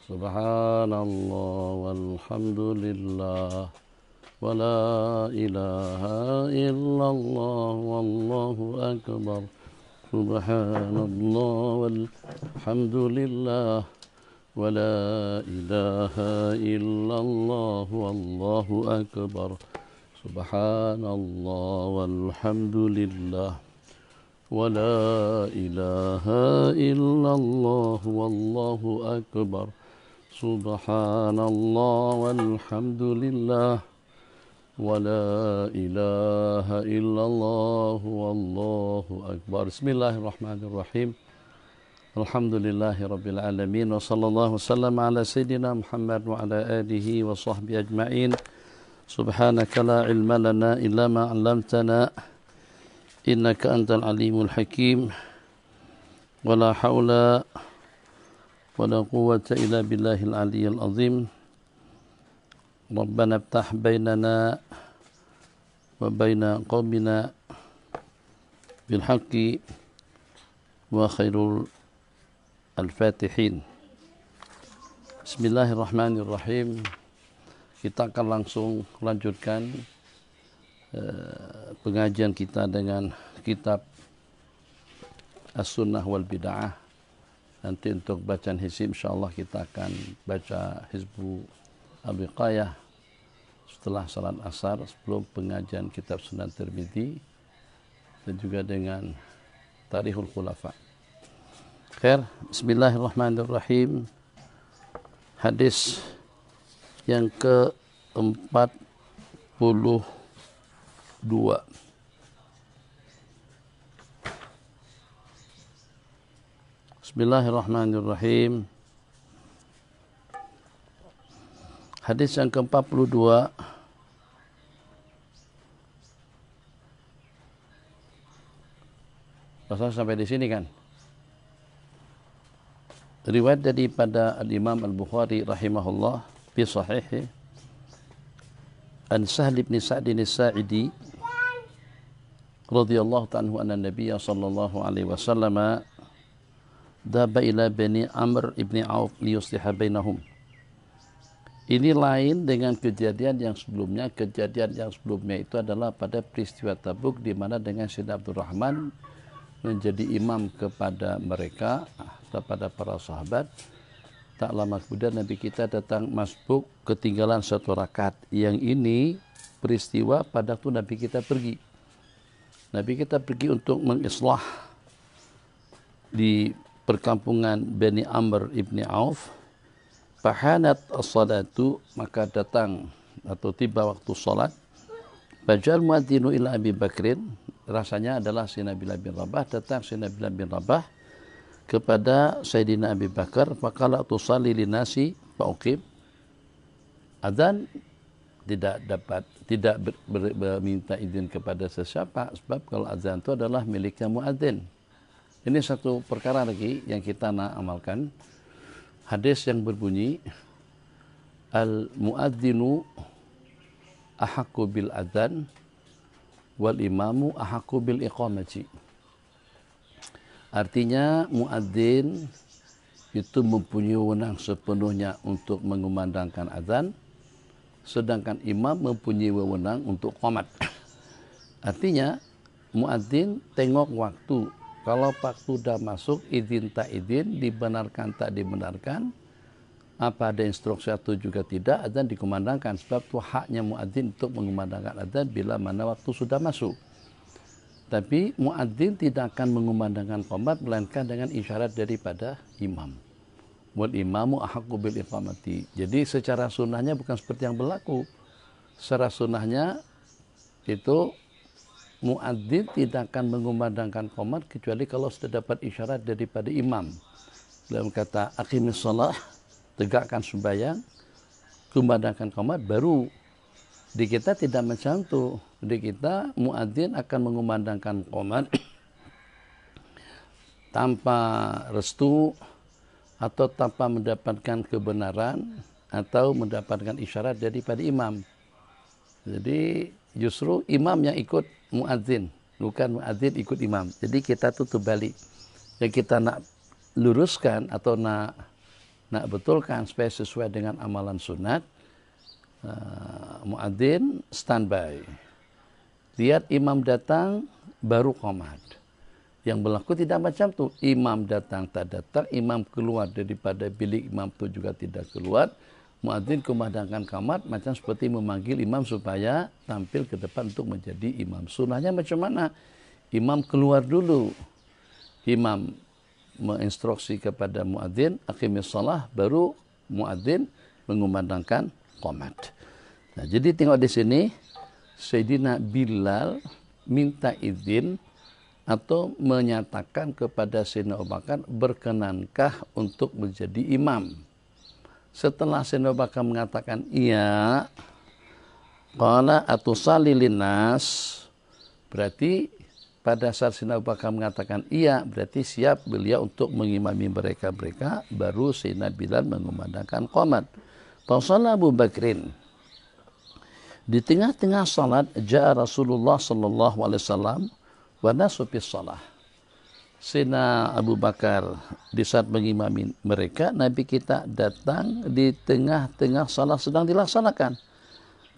Subhanallah walhamdulillah wa la ilaha illallah wallahu akbar. Subhanallah walhamdulillah wa la ilaha illallah wallahu akbar. Subhanallah walhamdulillah wa la ilaha illallah wallahu akbar. Subhanallah walhamdulillah wa la ilaha illallah wallahu akbar. Bismillahirrahmanirrahim. Alhamdulillahi rabbil alamin wa sallallahu wasallam ala sayyidina Muhammad wa ala alihi wa sahbihi ajma'in. Subhanaka la ilma lana illa ma 'allamtana innaka antal alimul hakim. Wa la haula wa la quwwata illa billahil aliyyil azim. Rabbana iftah bainana wa baina qaumina bil haqqi wa khairul al-fatihin. Bismillahirrahmanirrahim. Kita akan langsung lanjutkan pengajian kita dengan kitab As-Sunnah wal Bid'ah. Nanti untuk bacaan hizib insyaallah kita akan baca hizbu Al-Wiqayah setelah salat asar sebelum pengajian kitab Sunan Tirmidzi dan juga dengan Tarikhul Khulafa. Khair, bismillahirrahmanirrahim. Hadis yang ke-42. Bismillahirrahmanirrahim. Hadis yang ke-42. Pasal sampai di sini kan? Riwayat daripada Al-Imam Al-Bukhari rahimahullah fi sahihih an Sahl bin Sa'd as-Sa'idi radhiyallahu ta'ala anna Nabiy sallallahu alaihi wasallam dhaba ila Bani Amr ibn Auf liyusliha bainahum. Ini lain dengan kejadian yang sebelumnya. Kejadian yang sebelumnya itu adalah pada peristiwa Tabuk di mana dengan Sayyidina Abdurrahman menjadi imam kepada mereka, kepada para sahabat. Tak lama kemudian Nabi kita datang masbuk ketinggalan satu rakaat. Yang ini peristiwa pada waktu Nabi kita pergi. Nabi kita pergi untuk mengislah di perkampungan Bani Amr ibn Auf. Fahanat as-salatu, maka datang atau tiba waktu salat. Bajal muadzinu ila Abi Bakrin, rasanya adalah Sayyidina Bilal bin Rabah, datang Sayyidina Bilal bin Rabah kepada Sayyidina Abi Bakar. Faqala tusalli linasi fauqim. Adzan tidak meminta izin kepada sesiapa, sebab kalau azan itu adalah miliknya muadzin. Ini satu perkara lagi yang kita nak amalkan. Hadis yang berbunyi al-muadzinu ahaqqu bil adzan wal imamu ahaqqu bil iqamati. Artinya muadzin itu mempunyai wewenang sepenuhnya untuk mengumandangkan azan, sedangkan imam mempunyai wewenang untuk qomat. Artinya muadzin tengok waktu. Kalau waktu sudah masuk, izin tak izin, dibenarkan tak dibenarkan, apa ada instruksi atau juga tidak, azan dikumandangkan. Sebab itu haknya muadzin untuk mengumandangkan azan bila mana waktu sudah masuk. Tapi muadzin tidak akan mengumandangkan qomat melainkan dengan isyarat daripada imam. Wal imamu ahaqqu bil iqamati. Jadi secara sunnahnya bukan seperti yang berlaku. Secara sunnahnya itu muadzin tidak akan mengumandangkan qomat kecuali kalau sudah dapat isyarat daripada imam. Dalam kata aqimis shalah, tegakkan sembahyang, kumandangkan qomat, baru. Di kita tidak macam itu. Di kita muadzin akan mengumandangkan qomat tanpa restu atau tanpa mendapatkan kebenaran atau mendapatkan isyarat daripada imam. Jadi justru imam yang ikut muadzin, bukan muadzin ikut imam. Jadi kita tuh terbalik. Yang kita nak luruskan atau nak nak betulkan supaya sesuai dengan amalan sunat, muadzin standby. Lihat imam datang, baru qomat. Yang berlaku tidak macam tu. Imam datang tak datang, imam keluar daripada bilik imam tu juga tidak keluar. Muadzin kumandangkan qomat macam seperti memanggil imam supaya tampil ke depan untuk menjadi imam. Sunahnya macam mana? Imam keluar dulu. Imam menginstruksi kepada muadzin, aqimis shalah, baru muadzin mengumandangkan qomat. Nah, jadi tengok di sini, Sayyidina Bilal minta izin atau menyatakan kepada Sayyidina Abu Bakar, berkenankah untuk menjadi imam? Setelah Sayyidina Abu Bakar mengatakan iya, qala atusalli linnas, berarti pada saat Sayyidina Abu Bakar mengatakan iya, berarti siap beliau untuk mengimami mereka, baru Sayyidina Bilal mengumandangkan qomat. Fasalla Abu Bakrin. Di tengah-tengah salat, ja'a Rasulullah sallallahu alaihi wasallam wa nasu fis shalah. Sayyidina Abu Bakar di saat mengimami mereka, Nabi kita datang di tengah-tengah salat sedang dilaksanakan.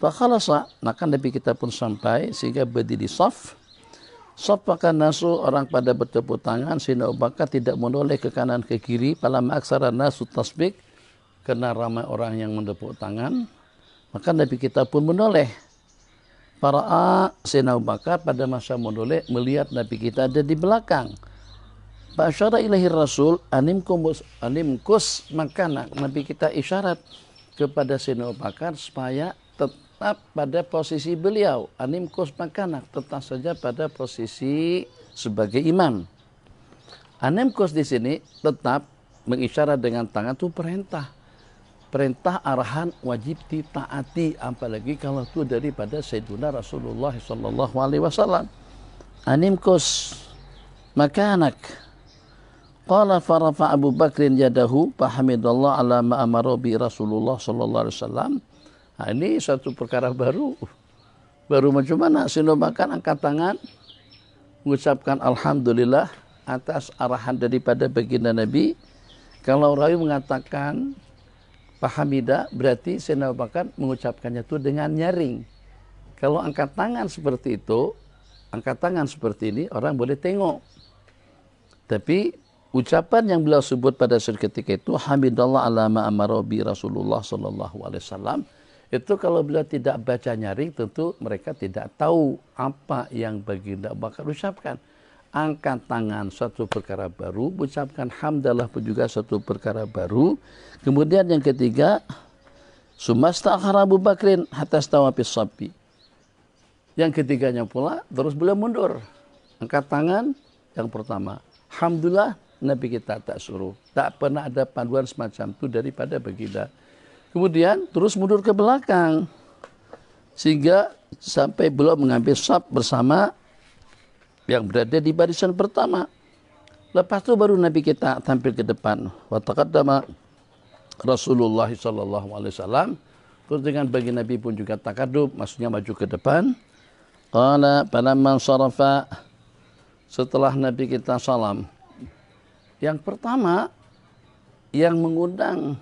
Fa khalasa, maka Nabi kita pun sampai sehingga berdiri saf. Safakan nasu, orang pada bertepuk tangan. Sayyidina Abu Bakar tidak menoleh ke kanan ke kiri. Falamma aksara nasu tasbik, karena ramai orang yang menepuk tangan, maka Nabi kita pun menoleh. Para Sayyidina Abu Bakar pada masa menoleh melihat Nabi kita ada di belakang. Ba'asyara ilahi Rasul animkus makana. Nabi kita isyarat kepada Sayyidina Abu Bakar supaya tetap pada posisi beliau. Animkus makana, tetap saja pada posisi sebagai imam. Animkus di sini tetap mengisyarat dengan tangan itu perintah. Perintah arahan wajib ditaati, apalagi kalau itu daripada Sayyidina Rasulullah sallallahu alaihi wasallam. Animkus makanak. Qala farafa Abu Bakrin yadahu fahamidallah ala ma amara bi Rasulullah sallallahu alaihi wasallam. Nah, ini satu perkara baru. Baru macam mana? Sayyidina Abu Bakar angkat tangan mengucapkan alhamdulillah atas arahan daripada baginda Nabi. Kalau rawi mengatakan Fahamida, berarti Sayyidina Abu Bakar mengucapkannya itu dengan nyaring. Kalau angkat tangan seperti itu, angkat tangan seperti ini, orang boleh tengok. Tapi ucapan yang beliau sebut pada saat ketika itu, hamidallah ala ma amara bi Rasulullah sallallahu alaihi wasallam, itu kalau beliau tidak baca nyaring, tentu mereka tidak tahu apa yang baginda Abu Bakar ucapkan. Angkat tangan satu perkara baru, ucapkan hamdalah pun juga satu perkara baru. Kemudian yang ketiga, sumasta'akhara Abu Bakrin hatta stawa fis safi. Yang ketiganya pula terus beliau mundur. Angkat tangan yang pertama. Alhamdulillah, Nabi kita tak suruh. Tak pernah ada panduan semacam itu daripada baginda. Kemudian terus mundur ke belakang. Sehingga sampai beliau mengambil saf bersama yang berada di barisan pertama. Lepas itu baru Nabi kita tampil ke depan. Wa taqaddama Rasulullah sallallahu alaihi wasallam. Terus dengan bagi Nabi pun juga takadub, maksudnya maju ke depan. Qala falamma sarafa, setelah Nabi kita salam. Yang pertama yang mengundang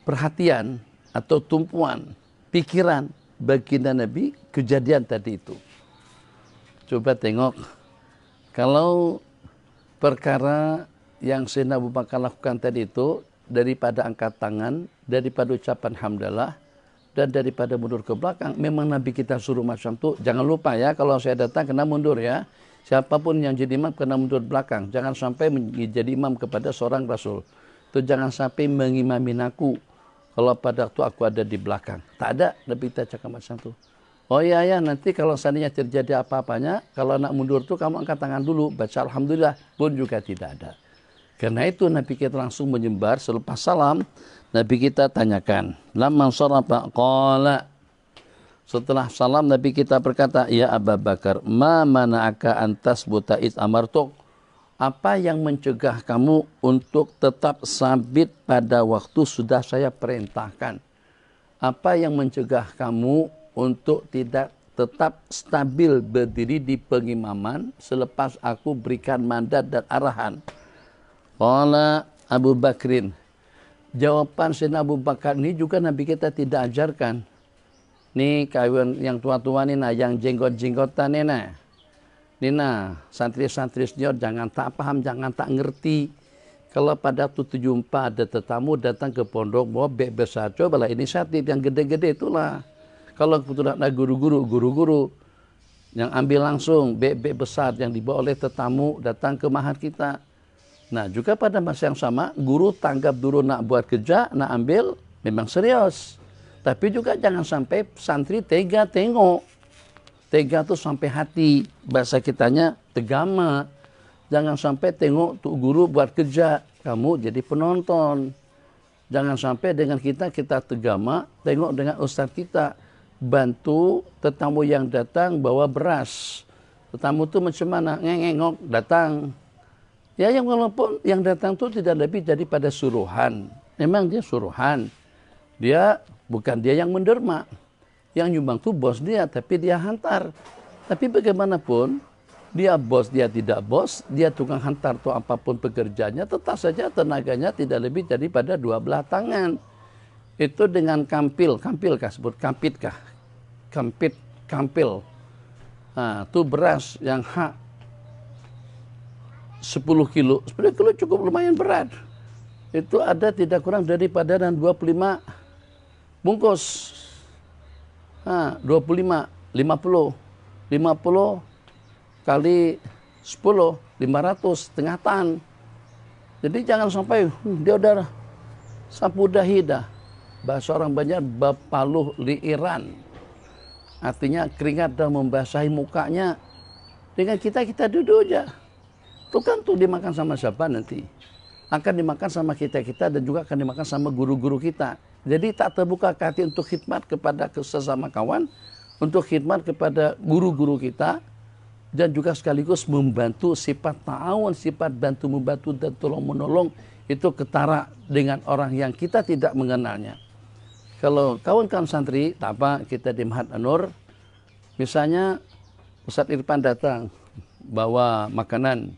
perhatian atau tumpuan pikiran baginda Nabi kejadian tadi itu. Coba tengok, kalau perkara yang Sayyidina Abu Bakar lakukan tadi itu, daripada angkat tangan, daripada ucapan hamdalah, dan daripada mundur ke belakang, memang Nabi kita suruh macam itu. Jangan lupa ya, kalau saya datang kena mundur ya. Siapapun yang jadi imam kena mundur belakang. Jangan sampai menjadi imam kepada seorang Rasul. Itu jangan sampai mengimamin aku kalau pada waktu aku ada di belakang. Tak ada, Nabi kita cakap macam itu. Oh iya ya, nanti kalau seandainya terjadi apa-apanya, kalau nak mundur tu kamu angkat tangan dulu, baca alhamdulillah, pun juga tidak ada. Karena itu Nabi kita langsung menyebar selepas salam, Nabi kita tanyakan, lamma sarafa qala, setelah salam Nabi kita berkata, ya Abu Bakar, ma mana'aka antas buta'id amartuk, apa yang mencegah kamu untuk tetap sabit pada waktu sudah saya perintahkan? Apa yang mencegah kamu untuk tidak tetap stabil berdiri di pengimaman selepas aku berikan mandat dan arahan? Qala Abu Bakrin, jawaban Sayyidina Abu Bakar ini juga Nabi kita tidak ajarkan. Nih kawan yang tua-tua nih nah, yang jenggot-jenggotan nih nah. Nih nah, santri-santri senior jangan tak paham, jangan tak ngerti. Kalau pada 74 ada tetamu datang ke pondok bawa beg besar, cobalah inisiatif yang gede-gede itulah. Kalau kebetulan ada guru-guru yang ambil langsung beg-beg besar yang dibawa oleh tetamu datang ke mahat kita. Nah juga pada masa yang sama guru tanggap dulu nak buat kerja, nak ambil memang serius. Tapi juga jangan sampai santri tega tengok. Tega tuh sampai hati, bahasa kitanya tegama. Jangan sampai tengok tuh guru buat kerja, kamu jadi penonton. Jangan sampai dengan kita tegama, tengok dengan ustaz kita. Bantu tetamu yang datang bawa beras. Tetamu tuh macam mana? Ngengok datang. Ya yang walaupun yang datang tuh tidak lebih daripada suruhan. Memang dia suruhan. Dia bukan dia yang menderma. Yang nyumbang tuh bos dia, tapi dia hantar. Tapi bagaimanapun, dia bos, dia tidak bos, dia tukang hantar tuh apapun pekerjaannya, tetap saja tenaganya tidak lebih daripada 12 tangan. Itu dengan kampil kah sebut, kampil. Nah, itu beras yang 10 kilo. 10 kilo cukup lumayan berat. Itu ada tidak kurang daripada 25 bungkus. 25, 50 kali 10, 500, setengah tan. Jadi jangan sampai dia udah sapu dahi dah. Bahasa orang banyak bapaluh liiran. Artinya keringat dah membasahi mukanya. Dengan kita duduk aja. Itu kan tuh dimakan sama siapa nanti? Akan dimakan sama kita dan juga akan dimakan sama guru-guru kita. Jadi tak terbuka hati untuk khidmat kepada sesama kawan, untuk khidmat kepada guru-guru kita, dan juga sekaligus membantu sifat ta'awun, sifat bantu-membantu dan tolong-menolong, itu ketara dengan orang yang kita tidak mengenalnya. Kalau kawan-kawan santri, tak apa, kita di Mahat An-Nur, misalnya Ustadz Irfan datang, bawa makanan,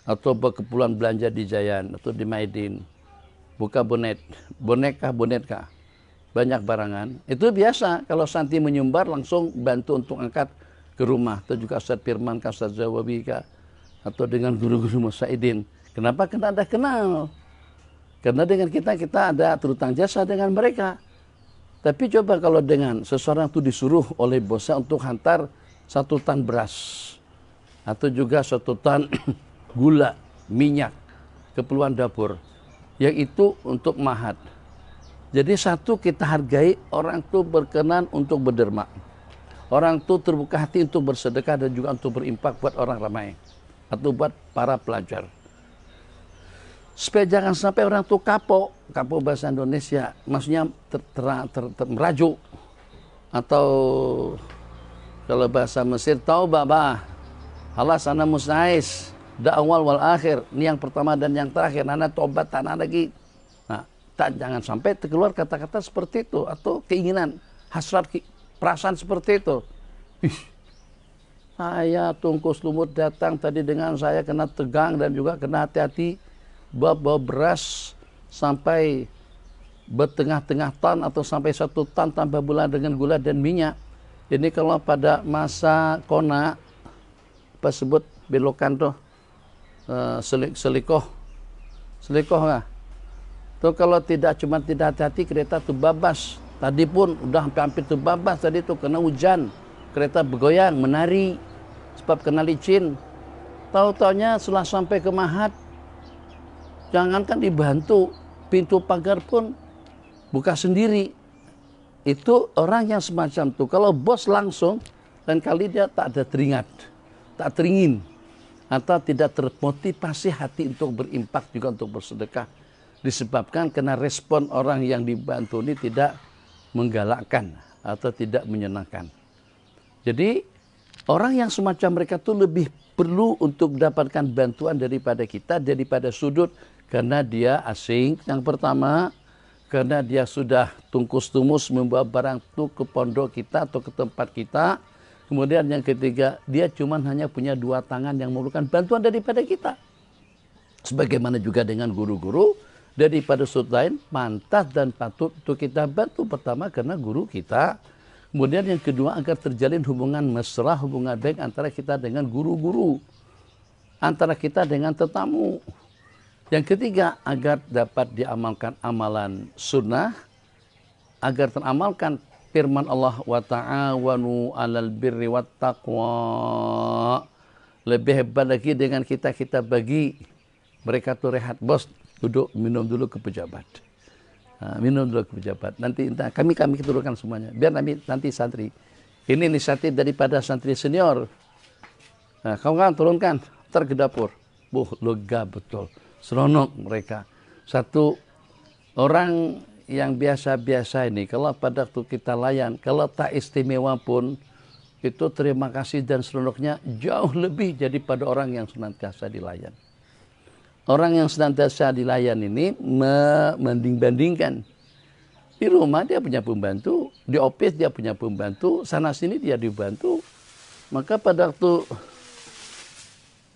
atau berkeperluan belanja di Jayan, atau di Maidin, buka boneka, banyak barangan. Itu biasa, kalau santri menyumbar langsung bantu untuk angkat ke rumah. Atau juga Ustadz Firman, Ustadz Zawabi, atau dengan guru-guru Musaidin. Kenapa? Karena ada kenal. Karena dengan kita ada terutang jasa dengan mereka. Tapi coba kalau dengan seseorang itu disuruh oleh bosnya untuk hantar 1 tan beras. Atau juga 1 tan gula, minyak, keperluan dapur. Yang itu untuk mahat. Jadi satu kita hargai orang itu berkenan untuk berderma. Orang itu terbuka hati untuk bersedekah dan juga untuk berimpak buat orang ramai. Atau buat para pelajar. Supaya jangan sampai orang itu kapok bahasa Indonesia. Maksudnya merajuk. Atau kalau bahasa Mesir, taubah. Halas ana musnais. Da awal wal akhir, ini yang pertama dan yang terakhir, nana tobat tanah lagi. Nah, jangan sampai keluar kata-kata seperti itu atau keinginan, hasrat, perasaan seperti itu. Saya tungkus lumut datang tadi dengan saya kena tegang dan juga kena hati-hati bawa beras sampai bertengah-tengah tan atau sampai 1 tan tambah bulan dengan gula dan minyak. Ini kalau pada masa kona apa sebut belokan tuh selikoh nggak? Tuh kalau tidak hati-hati kereta tuh babas. Tadi pun udah hampir tuh babas tadi tuh kena hujan. Kereta bergoyang, menari sebab kena licin. Tahu-taunya setelah sampai ke Mahat, jangankan dibantu, pintu pagar pun buka sendiri. Itu orang yang semacam tuh. Kalau bos langsung, dan kali dia tak ada teringat, tak teringin. Atau tidak termotivasi hati untuk berimpak juga untuk bersedekah. Disebabkan karena respon orang yang dibantu ini tidak menggalakkan atau tidak menyenangkan. Jadi orang yang semacam mereka itu lebih perlu untuk mendapatkan bantuan daripada kita, daripada sudut. Karena dia asing, yang pertama. Karena dia sudah tungkus-tumus membawa barang itu ke pondok kita atau ke tempat kita. Kemudian yang ketiga, dia cuma hanya punya 2 tangan yang memerlukan bantuan daripada kita. Sebagaimana juga dengan guru-guru, daripada sudut lain, pantas dan patut untuk kita bantu. Pertama karena guru kita. Kemudian yang kedua agar terjalin hubungan mesra, hubungan baik antara kita dengan guru-guru, antara kita dengan tetamu. Yang ketiga agar dapat diamalkan amalan sunnah, agar teramalkan firman Allah wa ta'awanu 'alal birri wat taqwa. Lebih hebat lagi dengan kita bagi mereka tuh rehat, bos duduk minum dulu ke pejabat. Minum dulu ke pejabat. Nanti kami turunkan semuanya. Biar nanti santri. Ini inisiatif daripada santri senior. Nah, kawan-kawan turunkan, ntar ke dapur. Lega betul. Seronok mereka. Satu orang yang biasa-biasa ini, kalau pada waktu kita layan, kalau tak istimewa pun, itu terima kasih dan seronoknya jauh lebih daripada orang yang senantiasa dilayan. Orang yang senantiasa dilayan ini membanding-bandingkan. Di rumah dia punya pembantu, di office dia punya pembantu, sana sini dia dibantu. Maka pada waktu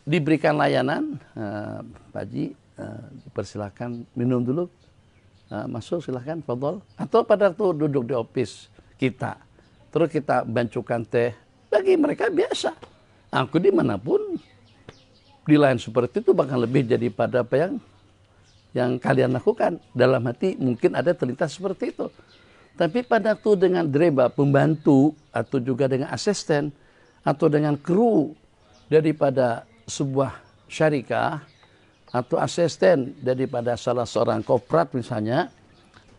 diberikan layanan, Pak Haji, dipersilakan minum dulu, masuk silahkan, fadhol. Atau pada waktu duduk di office kita, terus kita bancukan teh, bagi mereka biasa. Aku dimanapun, dilayan seperti itu bahkan lebih daripada apa yang kalian lakukan. Dalam hati mungkin ada terlintas seperti itu. Tapi pada waktu dengan direba, pembantu, atau juga dengan asisten, atau dengan kru daripada sebuah syarikah, atau asisten daripada salah seorang korporat misalnya,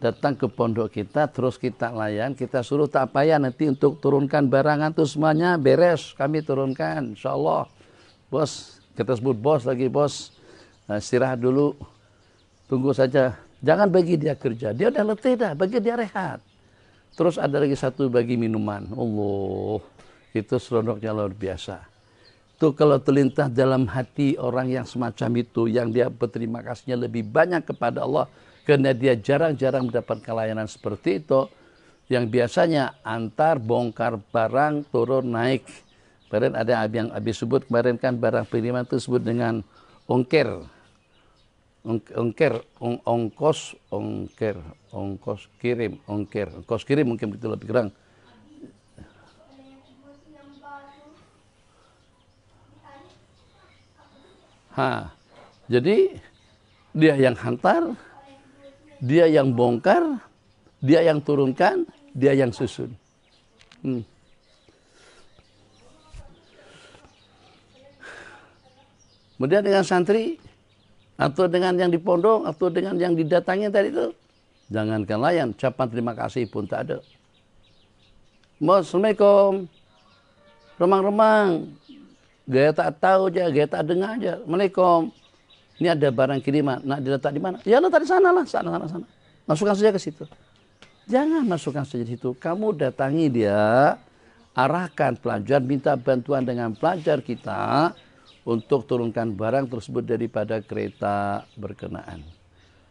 datang ke pondok kita, terus kita layan, kita suruh tak payah nanti untuk turunkan barangan itu semuanya beres, kami turunkan, insya Allah. Bos, kita sebut bos lagi, bos. Istirahat dulu. Tunggu saja. Jangan bagi dia kerja. Dia udah letih dah, bagi dia rehat. Terus ada lagi satu bagi minuman. Allah, itu seronoknya luar biasa. Itu kalau terlintas dalam hati orang yang semacam itu, yang dia berterima kasihnya lebih banyak kepada Allah, karena dia jarang-jarang mendapatkan layanan seperti itu, yang biasanya antar bongkar barang turun naik. Kemarin ada yang habis sebut, kemarin kan barang pengiriman itu sebut dengan ongkir. Ongkos kirim, ongkir. Ongkos kirim mungkin begitu lebih kurang. Jadi dia yang hantar, dia yang bongkar, dia yang turunkan, dia yang susun. Kemudian dengan santri, atau dengan yang di pondok, atau dengan yang didatangi tadi itu, jangankan layan, ucapan terima kasih pun tak ada. Assalamualaikum, remang-remang, gaya tak tahu aja, gaya tak dengar aja. Assalamualaikum, ini ada barang kiriman, nak diletak di mana? Ya letak di sana lah, sana. Masukkan saja ke situ. Jangan masukkan saja di situ. Kamu datangi dia, arahkan pelajar, minta bantuan dengan pelajar kita, untuk turunkan barang tersebut daripada kereta berkenaan.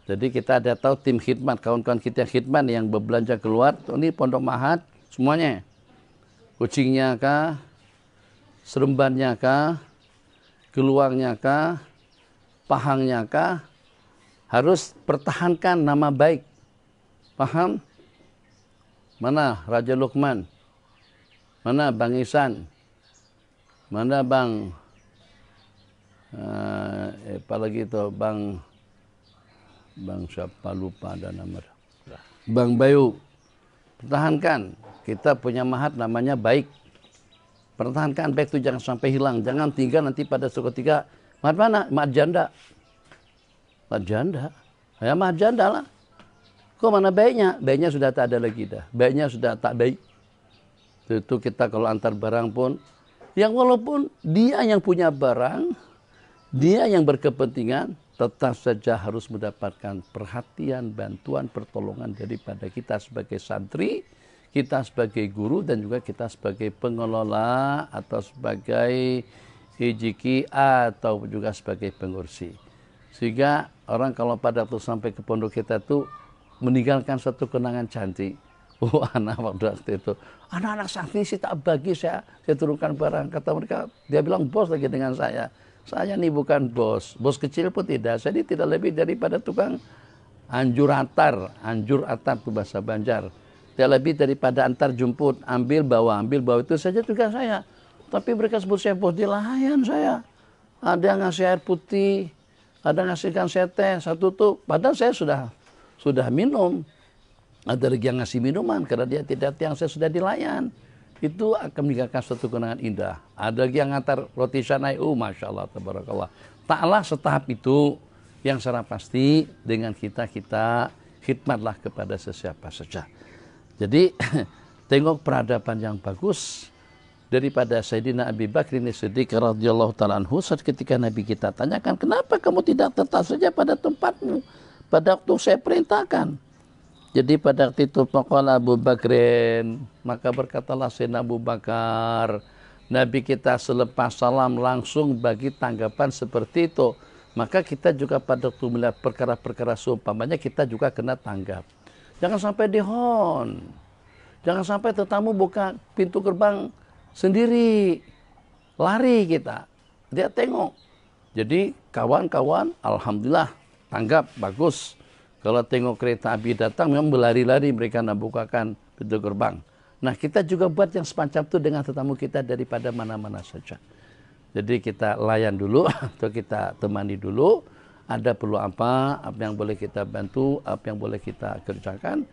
Jadi kita ada tahu tim khidmat, kawan-kawan kita khidmat yang berbelanja keluar, ini pondok mahat semuanya. Kucingnya kah, serembannya kah, keluarnya kah, pahangnya kah, harus pertahankan nama baik. Paham? Mana Raja Luqman? Mana Bang Ihsan? Mana Bang apalagi itu Bang siapa lupa ada nama. Bang Bayu. Pertahankan. Kita punya mahat namanya baik. Pertahankan baik itu jangan sampai hilang. Jangan tinggal nanti pada suatu ketika mahat mana? Mahat janda. Mahat janda. Ya mahat janda lah. Kok mana baiknya? Baiknya sudah tak ada lagi dah. Baiknya sudah tak baik. Itu kita kalau antar barang pun, yang walaupun dia yang punya barang, dia yang berkepentingan, tetap saja harus mendapatkan perhatian, bantuan, pertolongan daripada kita sebagai santri, kita sebagai guru, dan juga kita sebagai pengelola atau sebagai hijiki atau juga sebagai pengursi. Sehingga orang kalau pada waktu sampai ke pondok kita tuh meninggalkan satu kenangan cantik. Oh, anak waktu itu, anak-anak santri sih tak bagi saya turunkan barang. Kata mereka, dia bilang bos lagi dengan saya. Saya ini bukan bos kecil pun tidak. Saya ini tidak lebih daripada tukang Anjur atar itu bahasa Banjar. Tidak lebih daripada antar jemput, ambil bawa itu saja tugas saya. Tapi mereka sebut saya bos, dilayan saya. Ada yang ngasih air putih, ada yang ngasihkan saya teh, satu tuh. Padahal saya sudah minum. Ada lagi yang ngasih minuman, karena dia tidak tiang, saya sudah dilayan. Itu akan meninggalkan suatu kenangan indah. Ada lagi yang ngantar roti canai, Masya Allah, tabarakallah. Taklah setahap itu, yang secara pasti dengan kita khidmatlah kepada sesiapa saja. Jadi tengok peradaban yang bagus daripada Sayyidina Abi Bakr As-Siddiq radhiyallahu taala anhu. Ketika Nabi kita tanyakan, kenapa kamu tidak tetap saja pada tempatmu pada waktu saya perintahkan? Jadi pada waktu itu faqala Abu Bakrin, maka berkatalah Sayyidina Abu Bakar, Nabi kita selepas salam langsung bagi tanggapan seperti itu. Maka kita juga pada waktu melihat perkara-perkara seumpamanya kita juga kena tanggap. Jangan sampai dihon. Jangan sampai tetamu buka pintu gerbang sendiri. Lari kita. Dia tengok. Jadi kawan-kawan alhamdulillah tanggap bagus. Kalau tengok kereta api datang memang berlari-lari mereka nak bukakan pintu gerbang. Nah kita juga buat yang semacam itu dengan tetamu kita daripada mana-mana saja. Jadi kita layan dulu atau kita temani dulu. Ada perlu apa yang boleh kita bantu, apa yang boleh kita kerjakan.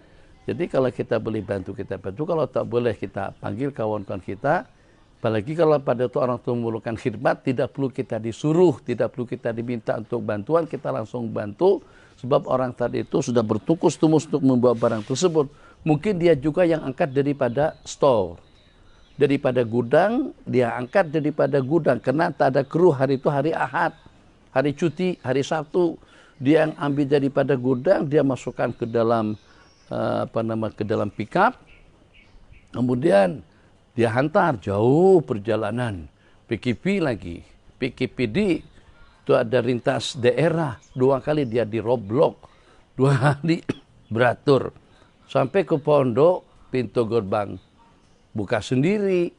Jadi kalau kita boleh bantu, kita bantu. Kalau tak boleh, kita panggil kawan-kawan kita. Apalagi kalau pada itu orang itu memerlukan khidmat, tidak perlu kita disuruh, tidak perlu kita diminta untuk bantuan, kita langsung bantu. Sebab orang tadi itu sudah bertukus-tumus untuk membawa barang tersebut. Mungkin dia juga yang angkat daripada store. Daripada gudang, dia angkat daripada gudang. Karena tak ada kru hari itu hari Ahad. Hari cuti, hari Sabtu. Dia yang ambil daripada gudang, dia masukkan ke dalam ke dalam pickup. Kemudian dia hantar jauh perjalanan. PKP lagi. PKPD itu ada rintas daerah. 2 kali dia di roblok. 2 kali beratur. Sampai ke pondok, pintu gerbang buka sendiri.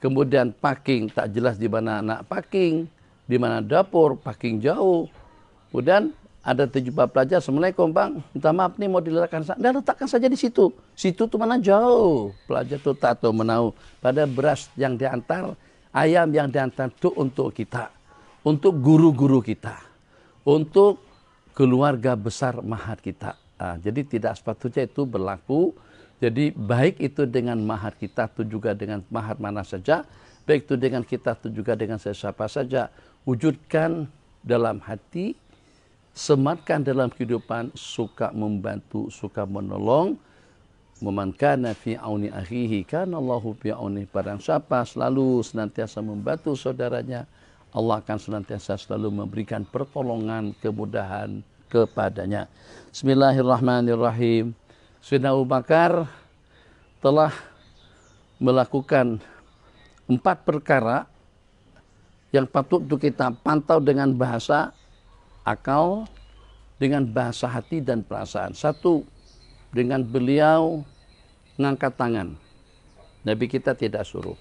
Kemudian parking tak jelas di mana nak parking, di mana dapur, parking jauh. Kemudian ada 7 pelajar, Assalamualaikum bang, minta maaf nih mau diletakkan, letakkan saja di situ. Situ tuh mana jauh. Pelajar tuh tak tahu menau. Pada beras yang diantar, ayam yang diantar itu untuk kita, untuk guru-guru kita, untuk keluarga besar mahat kita. Jadi tidak sepatutnya itu berlaku. Jadi baik itu dengan mahat kita itu juga dengan mahat mana saja. Baik itu dengan kita itu juga dengan siapa saja. Wujudkan dalam hati, sematkan dalam kehidupan, suka membantu, suka menolong. Man kana fi auni akhihi kana Allahu fi auni. Barang siapa selalu senantiasa membantu saudaranya, Allah akan senantiasa selalu memberikan pertolongan, kemudahan kepadanya. Bismillahirrahmanirrahim. Sayyidina Abu Bakar telah melakukan 4 perkara yang patut untuk kita pantau dengan bahasa akal, dengan bahasa hati dan perasaan. 1, dengan beliau ngangkat tangan. Nabi kita tidak suruh.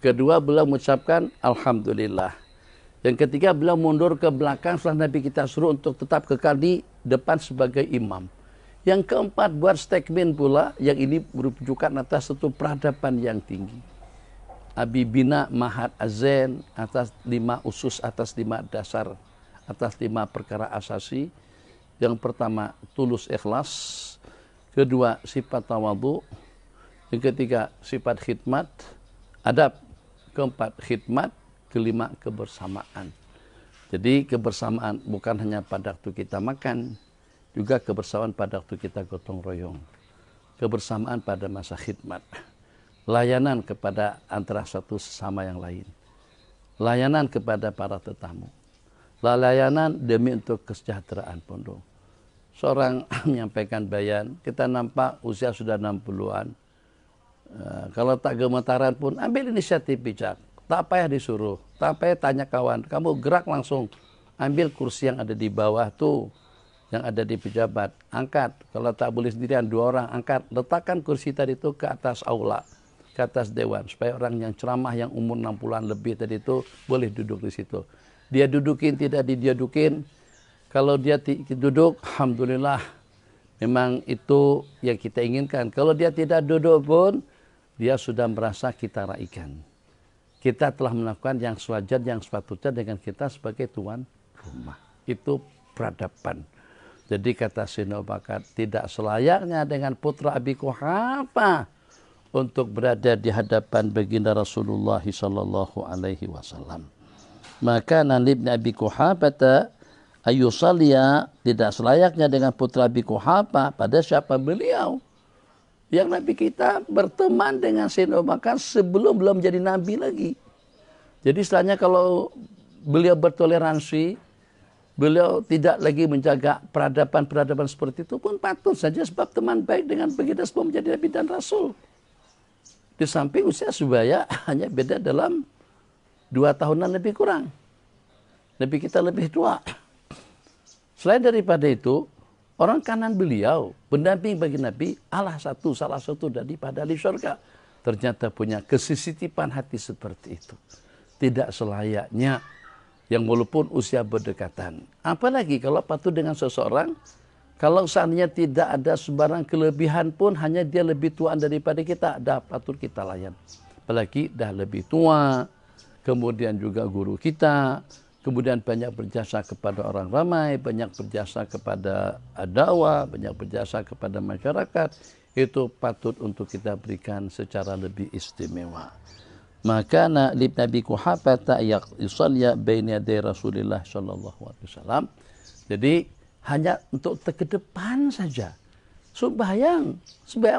2, beliau mengucapkan Alhamdulillah. Yang 3, beliau mundur ke belakang setelah Nabi kita suruh untuk tetap kekal di depan sebagai imam. Yang 4, buat statement pula, yang ini merujukan atas satu peradaban yang tinggi. Abi bina mahat azen atas 5 usus, atas 5 dasar, atas 5 perkara asasi. Yang pertama, tulus ikhlas. 2, sifat tawadhu. Yang 3, sifat khidmat, adab. 4, khidmat. 5, kebersamaan. Jadi kebersamaan bukan hanya pada waktu kita makan, juga kebersamaan pada waktu kita gotong royong. Kebersamaan pada masa khidmat. Layanan kepada antara satu sesama yang lain. Layanan kepada para tetamu. Layanan demi untuk kesejahteraan pondok. Seorang menyampaikan bayan, kita nampak usia sudah 60-an. Kalau tak gemetaran pun ambil inisiatif bijak. Tak payah disuruh, tak payah tanya kawan. Kamu gerak langsung, ambil kursi yang ada di bawah tuh, yang ada di pejabat, angkat. Kalau tak boleh sendirian, 2 orang angkat. Letakkan kursi tadi itu ke atas aula, ke atas dewan, supaya orang yang ceramah yang umur 60-an lebih tadi itu boleh duduk di situ. Dia dudukin, tidak dia dudukin, Kalau dia duduk, alhamdulillah, memang itu yang kita inginkan. Kalau dia tidak duduk pun, dia sudah merasa kita raikan. Kita telah melakukan yang sewajar, yang sepatutnya dengan kita sebagai tuan rumah. Itu peradaban. Jadi kata Sayyidina Abu Bakar, tidak selayaknya dengan putra Abi Quhafah untuk berada di hadapan baginda Rasulullah sallallahu alaihi wasallam. Maka Ibn Abi Quhafah ayusalliya, tidak selayaknya dengan putra Abi Quhafah pada siapa beliau. Yang Nabi kita berteman dengan Sayyidina Abu Bakar sebelum belum jadi Nabi lagi. Jadi istilahnya kalau beliau bertoleransi, beliau tidak lagi menjaga peradaban-peradaban seperti itu pun patut saja, sebab teman baik dengan baginda sebelum menjadi Nabi dan Rasul. Di samping usia sebaya hanya beda dalam 2 tahunan lebih kurang. Nabi kita lebih tua. Selain daripada itu, orang kanan beliau, pendamping bagi Nabi, salah satu daripada ahli syurga. Ternyata punya kesisitipan hati seperti itu. Tidak selayaknya yang walaupun usia berdekatan. Apalagi kalau patuh dengan seseorang, kalau seandainya tidak ada sebarang kelebihan pun, hanya dia lebih tua daripada kita, dah patut kita layan. Apalagi dah lebih tua, kemudian juga guru kita, kemudian banyak berjasa kepada orang ramai, banyak berjasa kepada dakwah, banyak berjasa kepada masyarakat. Itu patut untuk kita berikan secara lebih istimewa. Maka Nabi Quhafah yusalli baina yaday Rasulillah sallallahu alaihi wasallam. Jadi hanya untuk ke depan saja. Sembahyang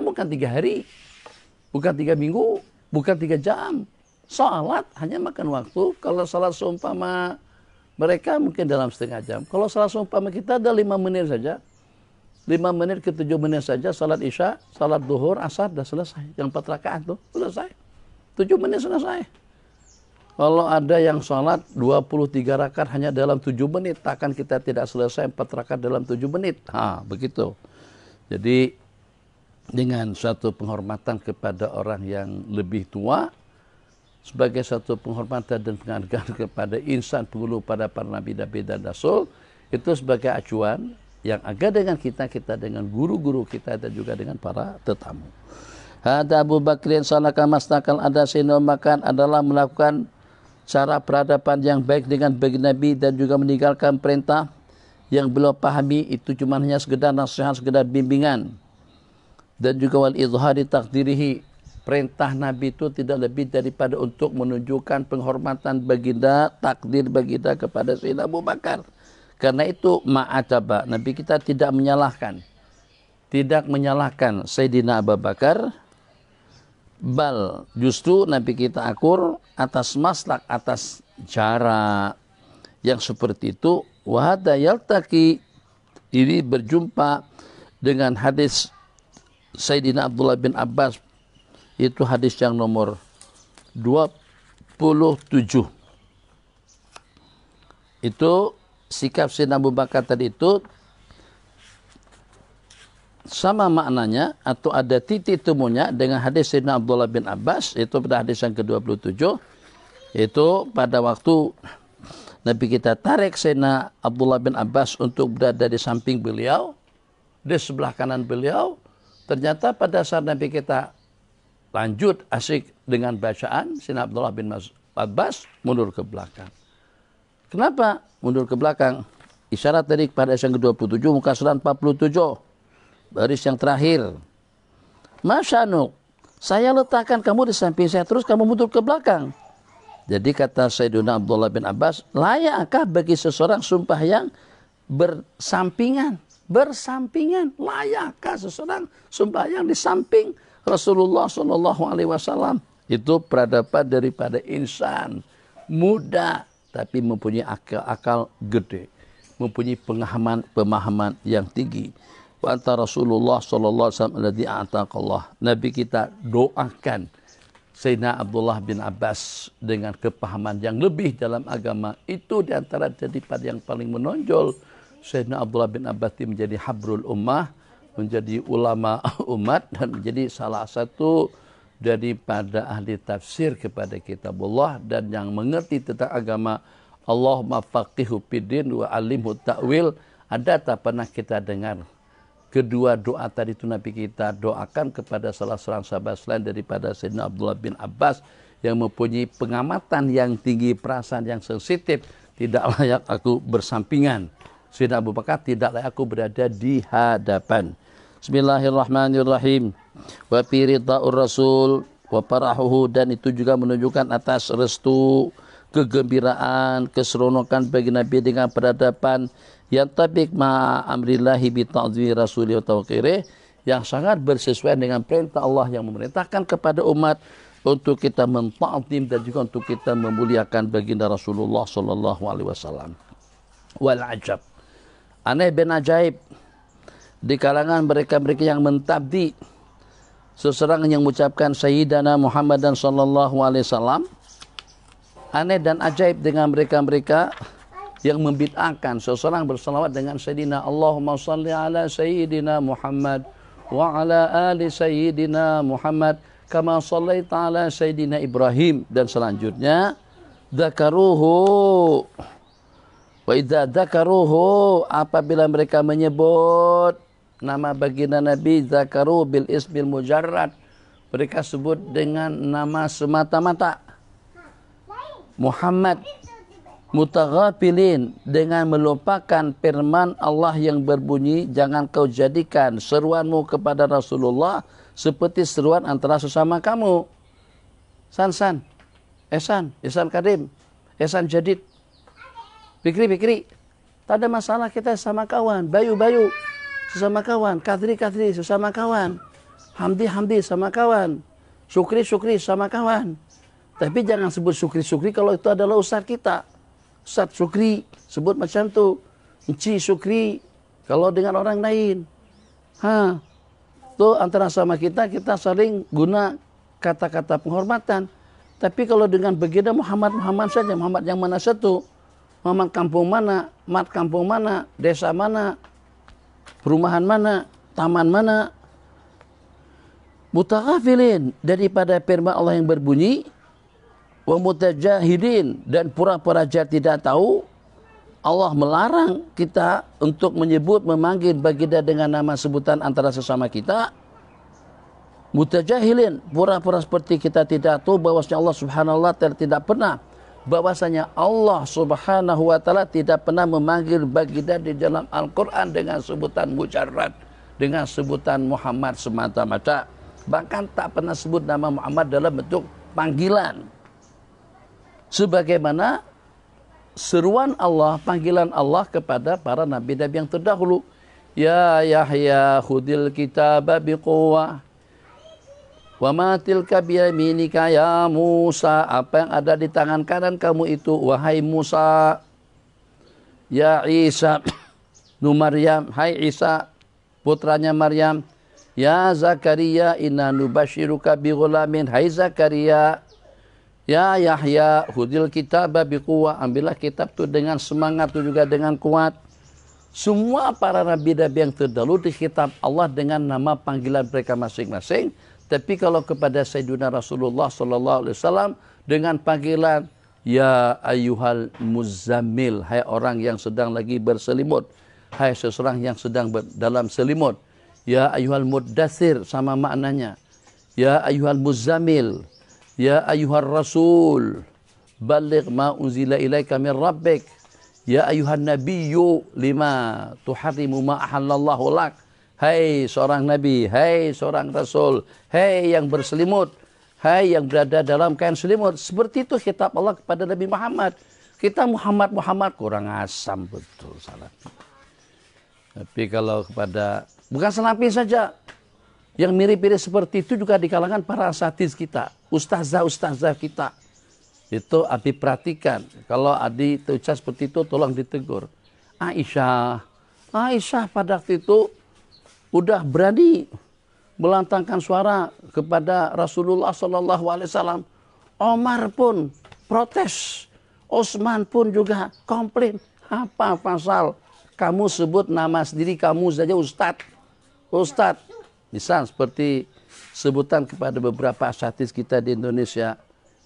bukan 3 hari, bukan 3 minggu, bukan 3 jam. Salat hanya makan waktu. Kalau salat seumpama mereka mungkin dalam setengah jam. Kalau salat seumpama kita ada 5 menit saja. 5 menit ke 7 menit saja salat isya, salat duhur, asar dah selesai. Yang 4 rakaat tuh selesai. 7 menit selesai. Kalau ada yang salat 23 rakaat hanya dalam 7 menit, takkan kita tidak selesai 4 rakaat dalam 7 menit. Begitu. Jadi dengan suatu penghormatan kepada orang yang lebih tua, sebagai satu penghormatan dan penghargaan kepada insan penghulu pada para nabi-nabi dan rasul, itu sebagai acuan yang agak dengan kita dengan guru-guru kita dan juga dengan para tetamu. Hada Abu Bakrin salaka mastakal ada sinomakan adalah melakukan cara peradaban yang baik dengan bagi Nabi dan juga meninggalkan perintah yang beliau pahami itu cuma hanya sekedar nasihat, sekedar bimbingan. Dan juga wal izhari takdirihi, perintah Nabi itu tidak lebih daripada untuk menunjukkan penghormatan baginda, takdir baginda kepada Sayyidina Abu Bakar. Karena itu ma'ataba, Nabi kita tidak menyalahkan Sayyidina Abu Bakar, bal justru Nabi kita akur atas maslak, atas cara yang seperti itu. Wahada yaltaki, ini berjumpa dengan hadis Sayyidina Abdullah bin Abbas, itu hadis yang nomor 27. Itu sikap Sayyidina Abu Bakar tadi itu sama maknanya atau ada titik temunya dengan hadis Sayyidina Abdullah bin Abbas, itu pada hadis yang ke-27. Itu pada waktu Nabi kita tarik Sayyidina Abdullah bin Abbas untuk berada di samping beliau, di sebelah kanan beliau. Ternyata pada saat Nabi kita lanjut asik dengan bacaan, Sayyidina Abdullah bin Abbas mundur ke belakang. Kenapa mundur ke belakang? Isyarat tadi pada ayat yang ke-27 muka surat 47. Baris yang terakhir. Masyanu, saya letakkan kamu di samping saya terus kamu mundur ke belakang. Jadi kata Sayyidina Abdullah bin Abbas, layakkah bagi seseorang sumpah yang bersampingan? Layakkah seseorang sumpah yang di samping Rasulullah SAW? Itu peradaban daripada insan muda tapi mempunyai akal gede, mempunyai pemahaman yang tinggi. Wa anta Rasulullah sallallahu alaihi wasallam alladhi a'taqallah. Nabi kita doakan Sayyidina Abdullah bin Abbas dengan kepahaman yang lebih dalam agama. Itu diantara daripada yang paling menonjol. Sayyidina Abdullah bin Abbas menjadi habrul ummah, menjadi ulama umat dan menjadi salah satu daripada ahli tafsir kepada kitabullah dan yang mengerti tentang agama Allahumma faqihu fiddin wa alimhu ta'wil. Ada tak pernah kita dengar kedua doa tadi itu Nabi kita doakan kepada salah seorang sahabat selain daripada Sayyidina Abdullah bin Abbas yang mempunyai pengamatan yang tinggi, perasaan yang sensitif. Tidak layak aku bersampingan. Sayyidina Abu Bakar, tidak layak aku berada di hadapan. Bismillahirrahmanirrahim. Wa fi ridha'ur rasul wa farahuhu, dan itu juga menunjukkan atas restu, kegembiraan, keseronokan bagi Nabi dengan peradaban yang tabik ma amrillahi bi ta'dhimi rasuli wa tawqirih, yang sangat bersesuaian dengan perintah Allah yang memerintahkan kepada umat untuk kita menta'zim dan juga untuk kita memuliakan baginda Rasulullah sallallahu alaihi wasallam. Wal ajab, aneh bin ajaib di kalangan mereka-mereka yang mentabdi seseorang yang mengucapkan Sayyidina Muhammadan sallallahu alaihi wasallam. Aneh dan ajaib dengan mereka-mereka yang membid'ahkan seseorang berselawat dengan Sayyidina Allahumma salli ala Sayyidina Muhammad wa ala ali Sayyidina Muhammad kama sallaita ala Sayyidina Ibrahim, dan selanjutnya dzakaruhu wa idza dzakaruhu, apabila mereka menyebut nama baginda Nabi, dzakaru bil ismil mujarrad, mereka sebut dengan nama semata-mata Muhammad, mutaghafilin, dengan melupakan firman Allah yang berbunyi, jangan kau jadikan seruanmu kepada Rasulullah seperti seruan antara sesama kamu. San, Ehsan Karim, Ehsan Jadid, Fikri, tak ada masalah, kita sama kawan. Bayu, sesama kawan. Kadri, sesama kawan. Hamdi, sama kawan. Syukri, sama kawan. Tapi jangan sebut Syukri kalau itu adalah ustaz kita. Ustaz Syukri, sebut macam tu. Encik Syukri, kalau dengan orang lain. Tu antara sama kita saling guna kata-kata penghormatan. Tapi kalau dengan baginda Muhammad saja, Muhammad yang mana satu? Muhammad kampung mana? Mat kampung mana? Desa mana? Perumahan mana? Taman mana? Mutaghafilin, daripada firman Allah yang berbunyi, wa mutajahidin, dan pura-pura tidak tahu. Allah melarang kita untuk menyebut, memanggil baginda dengan nama sebutan antara sesama kita. Mutajahilin, pura-pura seperti kita tidak tahu bahwasanya Allah subhanahu wa ta'ala tidak pernah, bahwasanya Allah subhanahu wa ta'ala tidak pernah memanggil baginda di dalam Al-Quran dengan sebutan mujarrad, dengan sebutan Muhammad semata-mata. Bahkan tak pernah sebut nama Muhammad dalam bentuk panggilan. Sebagaimana seruan Allah, panggilan Allah kepada para nabi-nabi yang terdahulu. Ya Yahya khudil kitaba biquwwah wa ma tilka biyaminika ya Musa, apa yang ada di tangan kanan kamu itu wahai Musa. Ya Isa nu Maryam, hai Isa putranya Maryam. Ya Zakaria inna nubashiruka bi ghulamin, hai Zakaria. Ya Yahya khudil kitaba biquwwah, ambillah kitab itu dengan semangat, itu juga dengan kuat. Semua para nabi-nabi yang terdahulu dikitab Allah dengan nama panggilan mereka masing-masing. Tapi kalau kepada Sayyidina Rasulullah sallallahu alaihi wasallam dengan panggilan ya ayyuhal muzammil, hai orang yang sedang lagi berselimut, hai seseorang yang sedang dalam selimut. Ya ayyuhal muddatsir, sama maknanya. Ya ayyuhal muzammil, ya ayyuhar rasul, balligh ma unzila ilaika min rabbik. Ya ayyuhan nabiyyu lima tuharrimu ma ahallallahu lak. Hai seorang nabi, hai seorang rasul, hai yang berselimut, hai yang berada dalam kain selimut. Seperti itu kitab Allah kepada Nabi Muhammad. Kita Muhammad kurang asam betul salah. Tapi kalau kepada, bukan Salafi saja, yang mirip-mirip seperti itu juga di kalangan para asatiz kita, ustazah kita. Itu Abi perhatikan. Kalau Adi terucap seperti itu tolong ditegur. Aisyah pada waktu itu udah berani melantangkan suara kepada Rasulullah SAW. Omar pun protes. Utsman pun juga komplain. Apa pasal kamu sebut nama sendiri kamu saja Ustadz. Misal seperti sebutan kepada beberapa asatidz kita di Indonesia,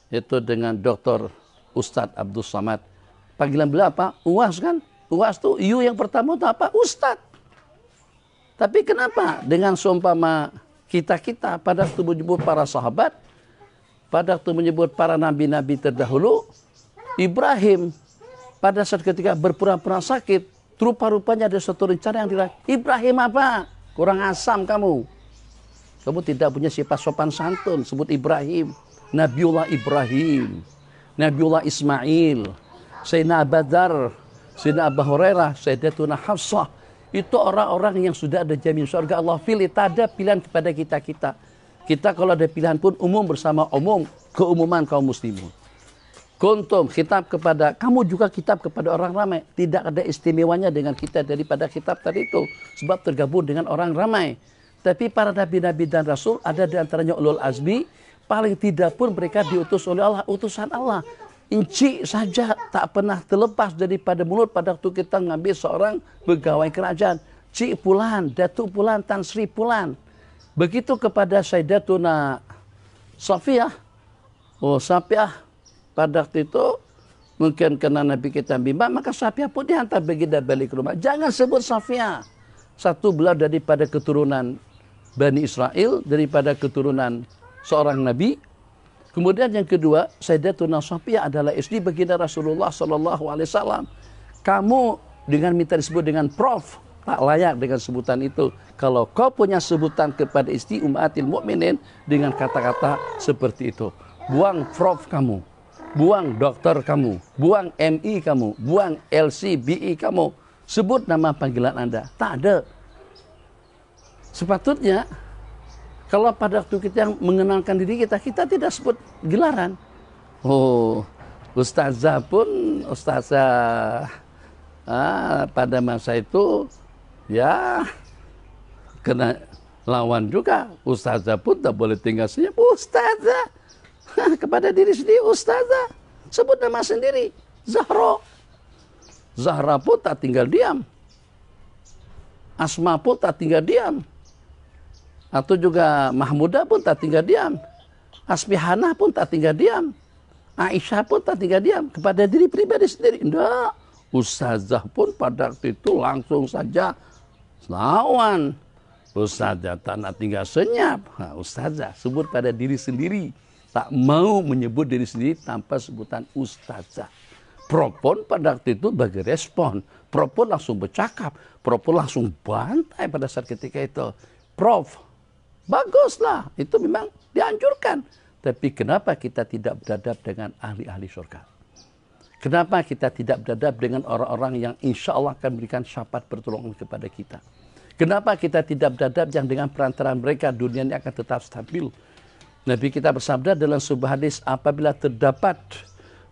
itu dengan Dr. Ustadz Abdul Somad. Panggilan beliau apa? Uwas kan? Uwas tuh you yang pertama itu apa? Ustadz. Tapi kenapa dengan seumpama kita pada waktu menyebut para sahabat, pada waktu menyebut para nabi-nabi terdahulu, Ibrahim pada saat ketika berpura-pura sakit, rupa-rupanya ada satu rencana yang dilakukan. Ibrahim apa? Kurang asam kamu. Kamu tidak punya sifat sopan santun. Sebut Ibrahim. Nabiullah Ibrahim. Nabiullah Ismail. Sayyidina Abu Dzar. Sayyidina Abu Hurairah. Sayyidatuna Hafsah. Itu orang-orang yang sudah ada jamin surga Allah pilih. Tak ada pilihan kepada kita-kita. Kita kalau ada pilihan pun umum bersama umum. Keumuman kaum muslimun. Kuntum kitab kepada, kamu juga kitab kepada orang ramai. Tidak ada istimewanya dengan kita daripada kitab tadi itu. Sebab tergabung dengan orang ramai. Tapi para nabi-nabi dan rasul ada di antaranya ulul azmi. Paling tidak pun mereka diutus oleh Allah. Utusan Allah. Inci saja tak pernah terlepas daripada mulut pada waktu kita mengambil seorang pegawai kerajaan. Cik Pulan, Datuk Pulan, Tan Sri Pulan. Begitu kepada Sayyidatuna Safiyah. Oh Safiyah. Pada waktu itu mungkin kena Nabi kita bimbang, maka Safiyah pun dihantar baginda balik ke rumah. Jangan sebut Safiyah. Satu beliau daripada keturunan Bani Israel, daripada keturunan seorang Nabi. Kemudian yang kedua, Sayyidatuna Safiyah adalah istri baginda Rasulullah SAW. Kamu dengan minta disebut dengan Prof, tak layak dengan sebutan itu. Kalau kau punya sebutan kepada istri ummatil mukminin dengan kata-kata seperti itu. Buang Prof kamu. Buang dokter kamu, buang MI kamu, buang LCBI kamu. Sebut nama panggilan Anda. Tak ada. Sepatutnya, kalau pada waktu kita yang mengenalkan diri kita, kita tidak sebut gelaran. Oh, ustazah pun, ustazah pada masa itu, ya, kena lawan juga. Ustazah pun tak boleh tinggal senyum. Ustazah. Kepada diri sendiri, ustazah. Sebut nama sendiri. Zahra. Zahra pun tak tinggal diam. Asma pun tak tinggal diam. Atau juga Mahmudah pun tak tinggal diam. Asmihanah pun tak tinggal diam. Aisyah pun tak tinggal diam. Kepada diri pribadi sendiri. Tidak. Ustazah pun pada waktu itu langsung saja lawan. Ustazah tak nak tinggal senyap. Ustazah sebut pada diri sendiri. Tak mau menyebut diri sendiri tanpa sebutan ustazah. Propon pada waktu itu bagi respon. Propon langsung bercakap. Propon langsung bantai pada saat ketika itu. Prof, baguslah. Itu memang dianjurkan. Tapi kenapa kita tidak beradab dengan ahli-ahli surga? Kenapa kita tidak beradab dengan orang-orang yang insya Allah akan memberikan syafaat pertolongan kepada kita? Kenapa kita tidak beradab yang dengan perantaraan mereka dunia ini akan tetap stabil? Nabi kita bersabda dalam sebuah hadis, apabila terdapat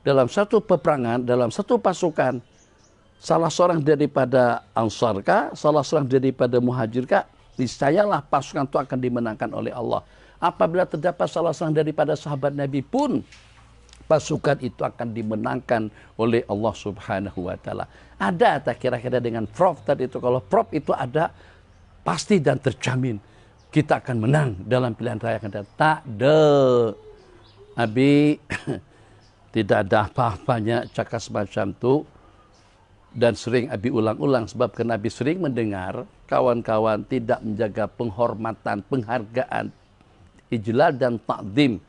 dalam satu peperangan, dalam satu pasukan, salah seorang daripada Ansarkah, salah seorang daripada Muhajirkah, niscayalah pasukan itu akan dimenangkan oleh Allah. Apabila terdapat salah seorang daripada sahabat Nabi pun, pasukan itu akan dimenangkan oleh Allah Subhanahu wa Ta'ala. Ada tak kira-kira dengan Prof tadi itu? Kalau Prof itu ada, pasti dan terjamin kita akan menang dalam pilihan raya akan datang. Tak ada. Abi tidak ada apa-apanya cakap semacam itu. Dan sering Abi ulang-ulang. Sebab karena Abi sering mendengar kawan-kawan tidak menjaga penghormatan, penghargaan, ijlal dan takdim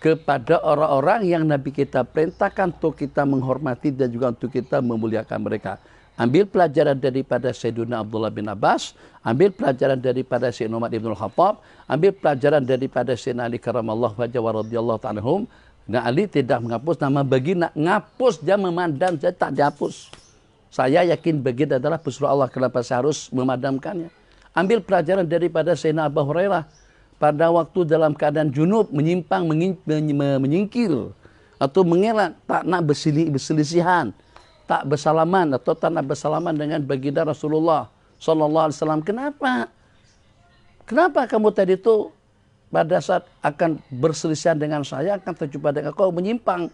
kepada orang-orang yang Nabi kita perintahkan untuk kita menghormati dan juga untuk kita memuliakan mereka. Ambil pelajaran daripada Sayyidina Abdullah bin Abbas, ambil pelajaran daripada Sayyidina Umar ibn Khattab, ambil pelajaran daripada Sayyidina Ali karamallahu wajhah wa radhiyallahu ta'ala anhum. Nah, Ali tidak menghapus nama baginda, ngapus dia memandang, dia tak dihapus. Saya yakin baginda adalah pesuruh Allah, kenapa saya harus memadamkannya? Ambil pelajaran daripada Sayyidina Abu Hurairah pada waktu dalam keadaan junub menyimpang, menyingkir atau mengelak, tak nak berselisihan, tak bersalaman atau tak nak bersalaman dengan baginda Rasulullah sallallahu alaihi wasallam. Kenapa? Kenapa kamu tadi itu pada saat akan berselisihan dengan saya akan terjumpa dengan kau menyimpang?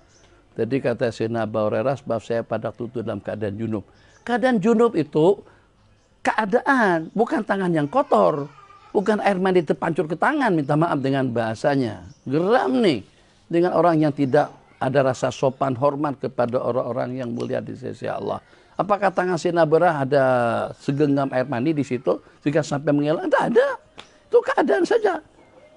Jadi kata Sayyidina Abu Hurairah, sebab saya pada waktu itu dalam keadaan junub. Keadaan junub itu keadaan, bukan tangan yang kotor, bukan air mandi terpancur ke tangan, minta maaf dengan bahasanya. Geram nih dengan orang yang tidak ada rasa sopan hormat kepada orang-orang yang mulia di sisi Allah. Apakah tangan Sayyidina Barrah ada segenggam air mani di situ sehingga sampai mengilang? Tidak ada. Itu keadaan saja.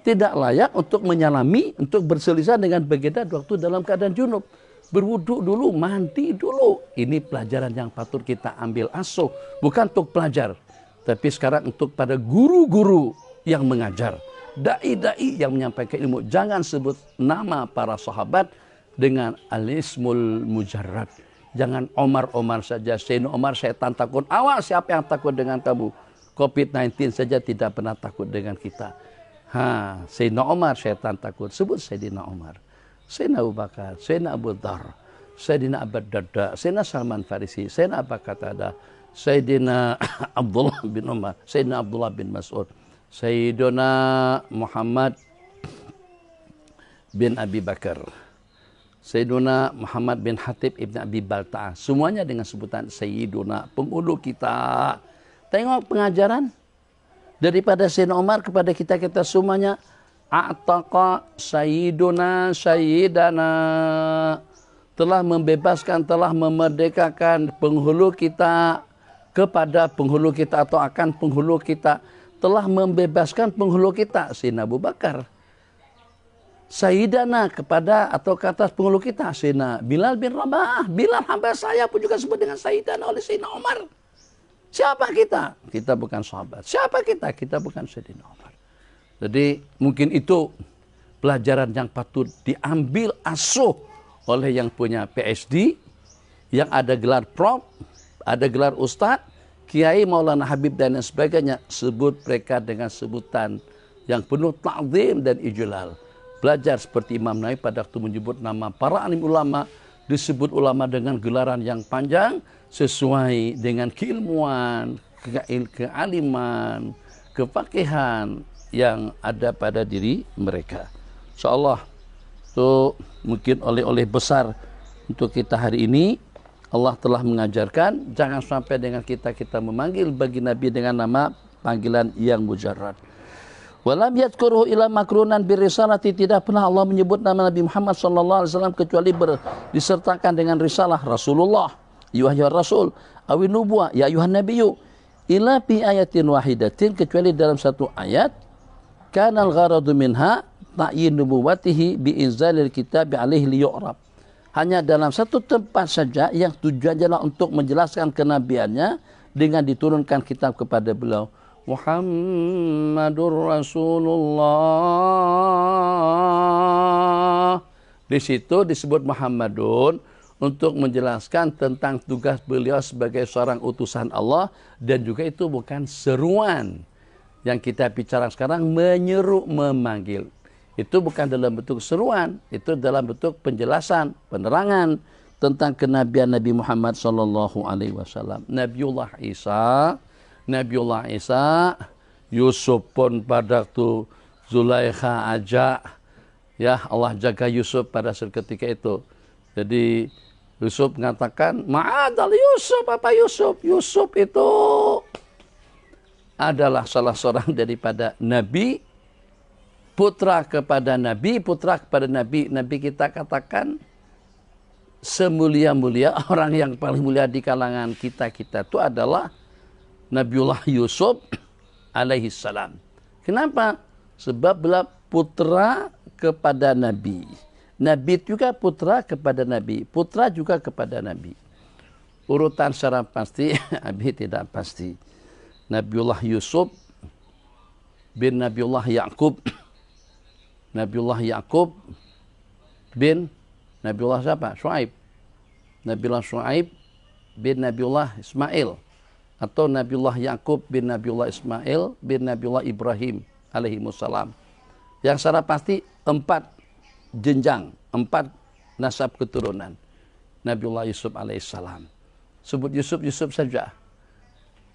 Tidak layak untuk menyalami, untuk berselisih dengan baginda waktu dalam keadaan junub. Berwudu dulu, mandi dulu. Ini pelajaran yang patut kita ambil asuh. Bukan untuk pelajar. Tapi sekarang untuk pada guru-guru yang mengajar. Da'i-da'i yang menyampaikan ilmu. Jangan sebut nama para sahabat dengan al-ismul mujarrad. Jangan Omar saja. Sayyidina Omar setan takut. Awas siapa yang takut dengan kamu. COVID-19 saja tidak pernah takut dengan kita. Sayyidina Omar setan takut. Sebut Sayyidina Omar. Sayyidina Abu Bakar. Sayyidina Abu Dhar. Sayyidina Abu Darda. Sayyidina Salman Farisi. Sayyidina Abu Qatada. Sayyidina Abdullah bin Umar. Sayyidina Abdullah bin Mas'ud. Sayyidina Muhammad bin Abi Bakar. Sayyiduna Muhammad bin Hatib ibn Abi Balta'ah. Semuanya dengan sebutan Sayyiduna. Penghulu kita. Tengok pengajaran. Daripada Sayyidina Umar kepada kita-kita semuanya. A'taqa Sayyiduna Sayyidana. Telah membebaskan, telah memerdekakan penghulu kita. Kepada penghulu kita atau akan penghulu kita. Telah membebaskan penghulu kita. Sayyidina Abu Bakar. Sayyidana kepada atau ke atas penghulu kita. Sayyidina Bilal bin Rabah. Bilal hamba saya pun juga sebut dengan Sayyidana oleh Sayyidina Umar. Siapa kita? Kita bukan sahabat. Siapa kita? Kita bukan Sayyidina Umar. Jadi mungkin itu pelajaran yang patut diambil asuh oleh yang punya PhD. Yang ada gelar Prof. Ada gelar Ustadz. Kiai Maulana Habib dan lain sebagainya. Sebut mereka dengan sebutan yang penuh ta'zim dan ijlal. Belajar seperti Imam Nawawi pada waktu menyebut nama para alim ulama. Disebut ulama dengan gelaran yang panjang. Sesuai dengan keilmuan, kealiman, kefakihan yang ada pada diri mereka. InsyaAllah itu mungkin oleh-oleh besar untuk kita hari ini. Allah telah mengajarkan jangan sampai dengan kita memanggil bagi Nabi dengan nama panggilan yang mujarrad. Walam yadhkuruhu ila makrunan birisalati. Tidak pernah Allah menyebut nama Nabi Muhammad SAW kecuali disertakan dengan risalah Rasulullah. Ya Rasul, awi nubuwah, ya ayuhan nabiyyu. Ila fi ayatin wahidatin, kecuali dalam satu ayat. Kanal gharadu minha ta'yin nubuwatihi bi'inzalil kitab alaihi liyu'rab. Hanya dalam satu tempat saja yang tujuannya adalah untuk menjelaskan kenabiannya dengan diturunkan kitab kepada beliau. Muhammadur Rasulullah. Di situ disebut Muhammadun untuk menjelaskan tentang tugas beliau sebagai seorang utusan Allah, dan juga itu bukan seruan. Yang kita bicara sekarang menyeru, memanggil. Itu bukan dalam bentuk seruan, itu dalam bentuk penjelasan, penerangan tentang kenabian Nabi Muhammad SAW. Nabiullah Isa, Yusuf pun pada waktu Zulaikha ajak, ya Allah jaga Yusuf pada ketika itu. Jadi Yusuf mengatakan, ma'adal Yusuf, apa Yusuf? Yusuf itu adalah salah seorang daripada Nabi, putra kepada Nabi, putra kepada Nabi. Nabi kita katakan semulia-mulia, orang yang paling mulia di kalangan kita itu adalah Nabiullah Yusuf alaihi salam. Kenapa? Sebab beliau putra kepada Nabi. Nabi juga putra kepada Nabi. Putra juga kepada Nabi. Urutan secara pasti, Abi tidak pasti. Nabiullah Yusuf bin Nabiullah Ya'qub. Nabiullah Ya'qub bin Nabiullah siapa? Shu'aib. Nabiullah Shu'aib bin Nabiullah Ismail. Atau Nabiullah Ya'qub bin Nabiullah Ismail bin Nabiullah Ibrahim alaihimussalam. Yang secara pasti 4 jenjang, 4 nasab keturunan Nabiullah Yusuf alaihissalam. Sebut Yusuf, Yusuf saja.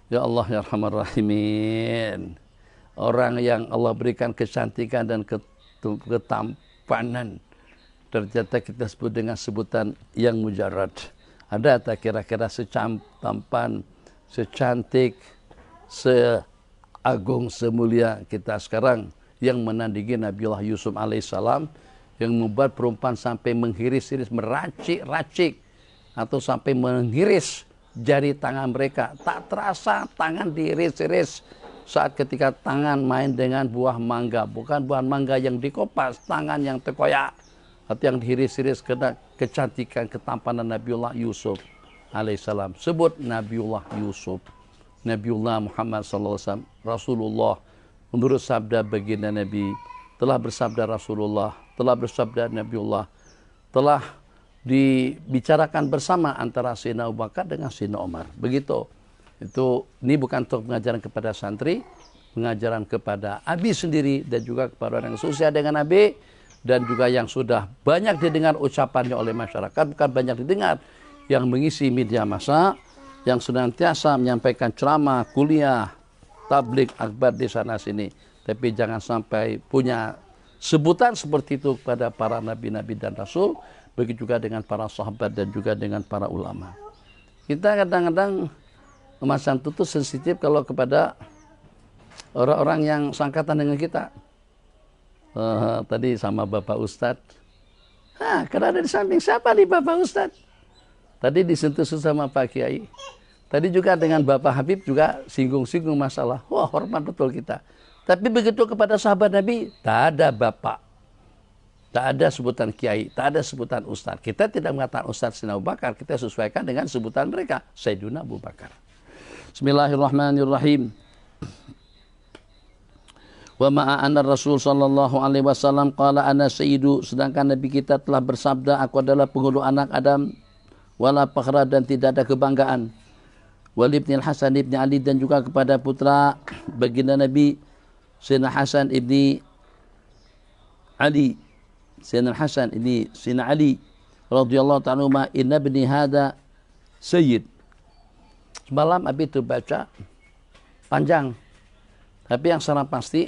Ya Allah ya Rahman Rahimin. Orang yang Allah berikan kecantikan dan ketampanan, ternyata kita sebut dengan sebutan yang mujarrad. Ada tak kira-kira tampan, secantik, seagung, semulia kita sekarang yang menandingi Nabiullah Yusuf alaihissalam, yang membuat perempuan sampai menghiris-hiris, meracik-racik, atau sampai menghiris jari tangan mereka. Tak terasa tangan diiris-iris saat ketika tangan main dengan buah mangga. Bukan buah mangga yang dikopas, tangan yang terkoyak atau yang dihiris-hiris karena kecantikan, ketampanan Nabiullah Yusuf alaihissalam. Sebut Nabiullah Yusuf, Nabiullah Muhammad SAW, Rasulullah. Menurut sabda baginda Nabi, telah bersabda Rasulullah, telah bersabda Nabiullah, telah dibicarakan bersama antara Sayyidina Abu Bakar dengan Sayyidina Umar. Begitu. Ini bukan untuk pengajaran kepada santri, pengajaran kepada Abi sendiri dan juga kepada orang yang seusia dengan Abi dan juga yang sudah banyak didengar ucapannya oleh masyarakat, bukan banyak didengar, yang mengisi media massa, yang senantiasa menyampaikan ceramah, kuliah, tablik akbar di sana sini. Tapi jangan sampai punya sebutan seperti itu kepada para nabi-nabi dan rasul, begitu juga dengan para sahabat dan juga dengan para ulama. Kita kadang-kadang Mas Santu itu sensitif kalau kepada orang-orang yang sangkatan dengan kita. Tadi sama Bapak Ustadz. Karena ada di samping siapa nih Bapak Ustadz? Tadi disentuh sama Pak Kiai. Tadi juga dengan Bapak Habib juga singgung-singgung masalah. Wah, hormat betul kita. Tapi begitu kepada sahabat Nabi, tak ada Bapak. Tak ada sebutan Kiai, tak ada sebutan Ustadz. Kita tidak mengatakan Ustadz Sayyidina Abu Bakar. Kita sesuaikan dengan sebutan mereka. Sayyidina Abu Bakar. Bismillahirrahmanirrahim. Wa ma'a anna Rasul sallallahu alaihi wasallam qala ana sayyidu, sedangkan Nabi kita telah bersabda, aku adalah penghulu anak Adam, wala fakhra, dan tidak ada kebanggaan. Wal ibn Hasan ibn Ali, dan juga kepada putra baginda Nabi Sayyidina Hasan ibni Ali, Sayyidina Hasan ini Sayyidina Ali radhiyallahu ta'ala ma inna ibni hada sayyid. Semalam Abi itu baca panjang, tapi yang secara pasti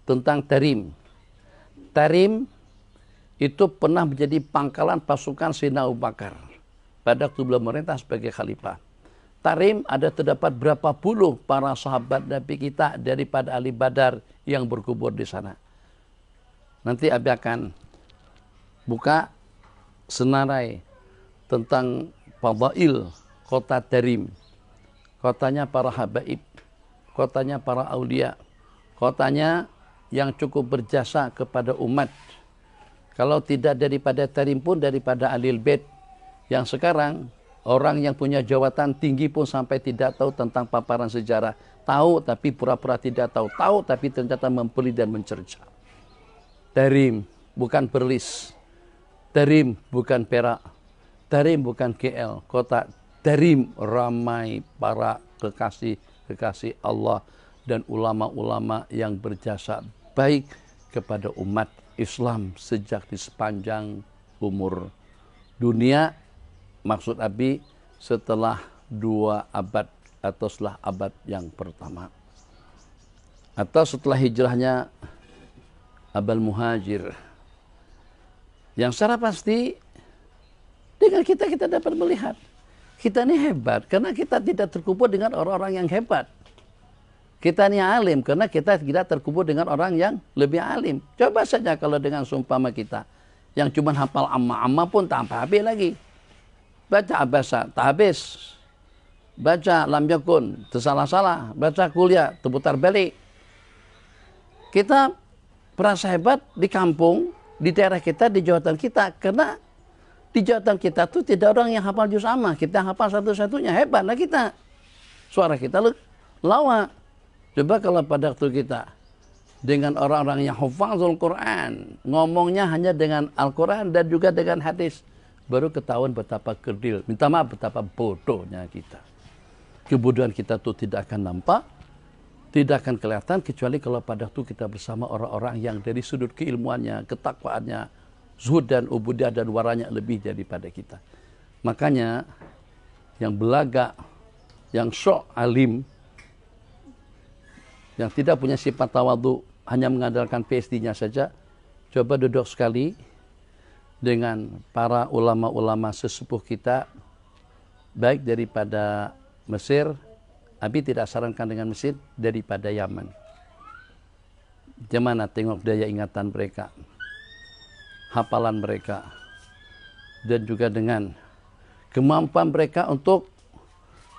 tentang Tarim. Tarim itu pernah menjadi pangkalan pasukan Sayyidina Abu Bakar pada waktu beliau memerintah sebagai khalifah. Tarim ada terdapat berapa puluh para sahabat Nabi kita daripada ahli Badar yang berkubur di sana. Nanti Abi akan buka senarai tentang fadail kota Tarim, kotanya para habaib, kotanya para aulia, kotanya yang cukup berjasa kepada umat. Kalau tidak daripada Tarim pun daripada Ahlul Bait, yang sekarang orang yang punya jawatan tinggi pun sampai tidak tahu tentang paparan sejarah. Tahu tapi pura-pura tidak tahu. Tahu tapi ternyata mempelih dan mencerca. Tarim bukan Perlis. Tarim bukan Perak. Tarim bukan KL. Kota Tarim ramai para kekasih Allah dan ulama-ulama yang berjasa baik kepada umat Islam sejak di sepanjang umur dunia. Maksud Abi setelah 2 abad atau setelah abad yang pertama, atau setelah hijrahnya Abul Muhajir. Yang secara pasti dengan kita dapat melihat kita ini hebat karena kita tidak terkubur dengan orang-orang yang hebat. Kita ini alim karena kita tidak terkubur dengan orang yang lebih alim. Coba saja kalau dengan seumpama kita yang cuma hafal amma-amma pun tanpa habis lagi. Baca abasa, tak habis. Baca lam yakun, tersalah-salah. Baca kuliah, terputar balik. Kita merasa hebat di kampung, di daerah kita, di jawatan kita. Karena di jawatan kita tuh tidak orang yang hafal juz amma. Kita hafal satu-satunya, hebatlah kita. Suara kita lawa. Coba kalau pada waktu kita dengan orang-orang yang hafazul Quran, ngomongnya hanya dengan Al-Quran dan juga dengan hadis, baru ketahuan betapa kerdil, minta maaf betapa bodohnya kita. Kebodohan kita tuh tidak akan nampak, tidak akan kelihatan kecuali kalau pada waktu kita bersama orang-orang yang dari sudut keilmuannya, ketakwaannya, zuhud dan ubudiyah dan waranya lebih daripada kita. Makanya yang belaga, yang syok alim, yang tidak punya sifat tawadhu, hanya mengandalkan PSD-nya saja, coba duduk sekali dengan para ulama-ulama sesepuh kita, baik daripada Mesir. Abi tidak sarankan dengan Mesir, daripada Yaman. Gimana tengok daya ingatan mereka? hafalan mereka dan juga dengan kemampuan mereka untuk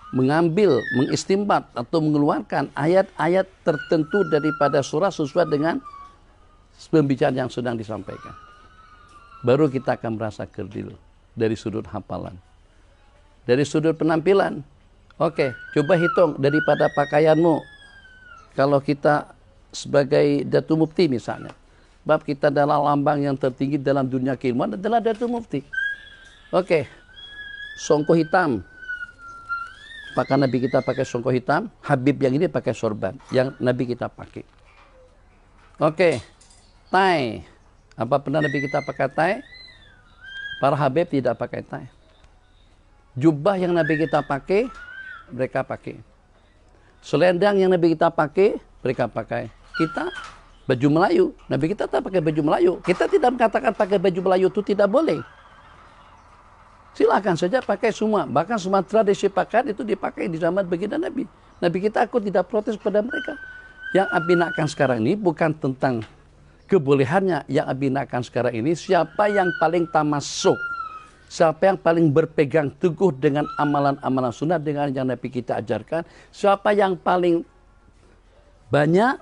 mengambil, mengistimbat atau mengeluarkan ayat-ayat tertentu daripada surah sesuai dengan pembicaraan yang sedang disampaikan. Baru kita akan merasa kerdil dari sudut hafalan. Dari sudut penampilan. Oke, coba hitung daripada pakaianmu. Kalau kita sebagai Datu Mufti misalnya. Bab kita adalah lambang yang tertinggi dalam dunia keilmuan adalah Datu Mufti. Oke, songko hitam. Apakah Nabi kita pakai songko hitam? Habib yang ini pakai sorban. Yang Nabi kita pakai. Oke, tai. Apa pernah Nabi kita pakai tai? Para Habib tidak pakai tai. Jubah yang Nabi kita pakai, mereka pakai. Selendang yang Nabi kita pakai, mereka pakai. Kita baju Melayu. Nabi kita tak pakai baju Melayu. Kita tidak mengatakan pakai baju Melayu itu tidak boleh. Silakan saja pakai semua. Bahkan semua tradisi pakaian itu dipakai di zaman baginda Nabi. Nabi kita aku tidak protes pada mereka. Yang Abi nakkan sekarang ini bukan tentang kebolehannya. Yang Abi nakkan sekarang ini siapa yang paling tamasuk. Siapa yang paling berpegang teguh dengan amalan-amalan sunnah dengan yang Nabi kita ajarkan. Siapa yang paling banyak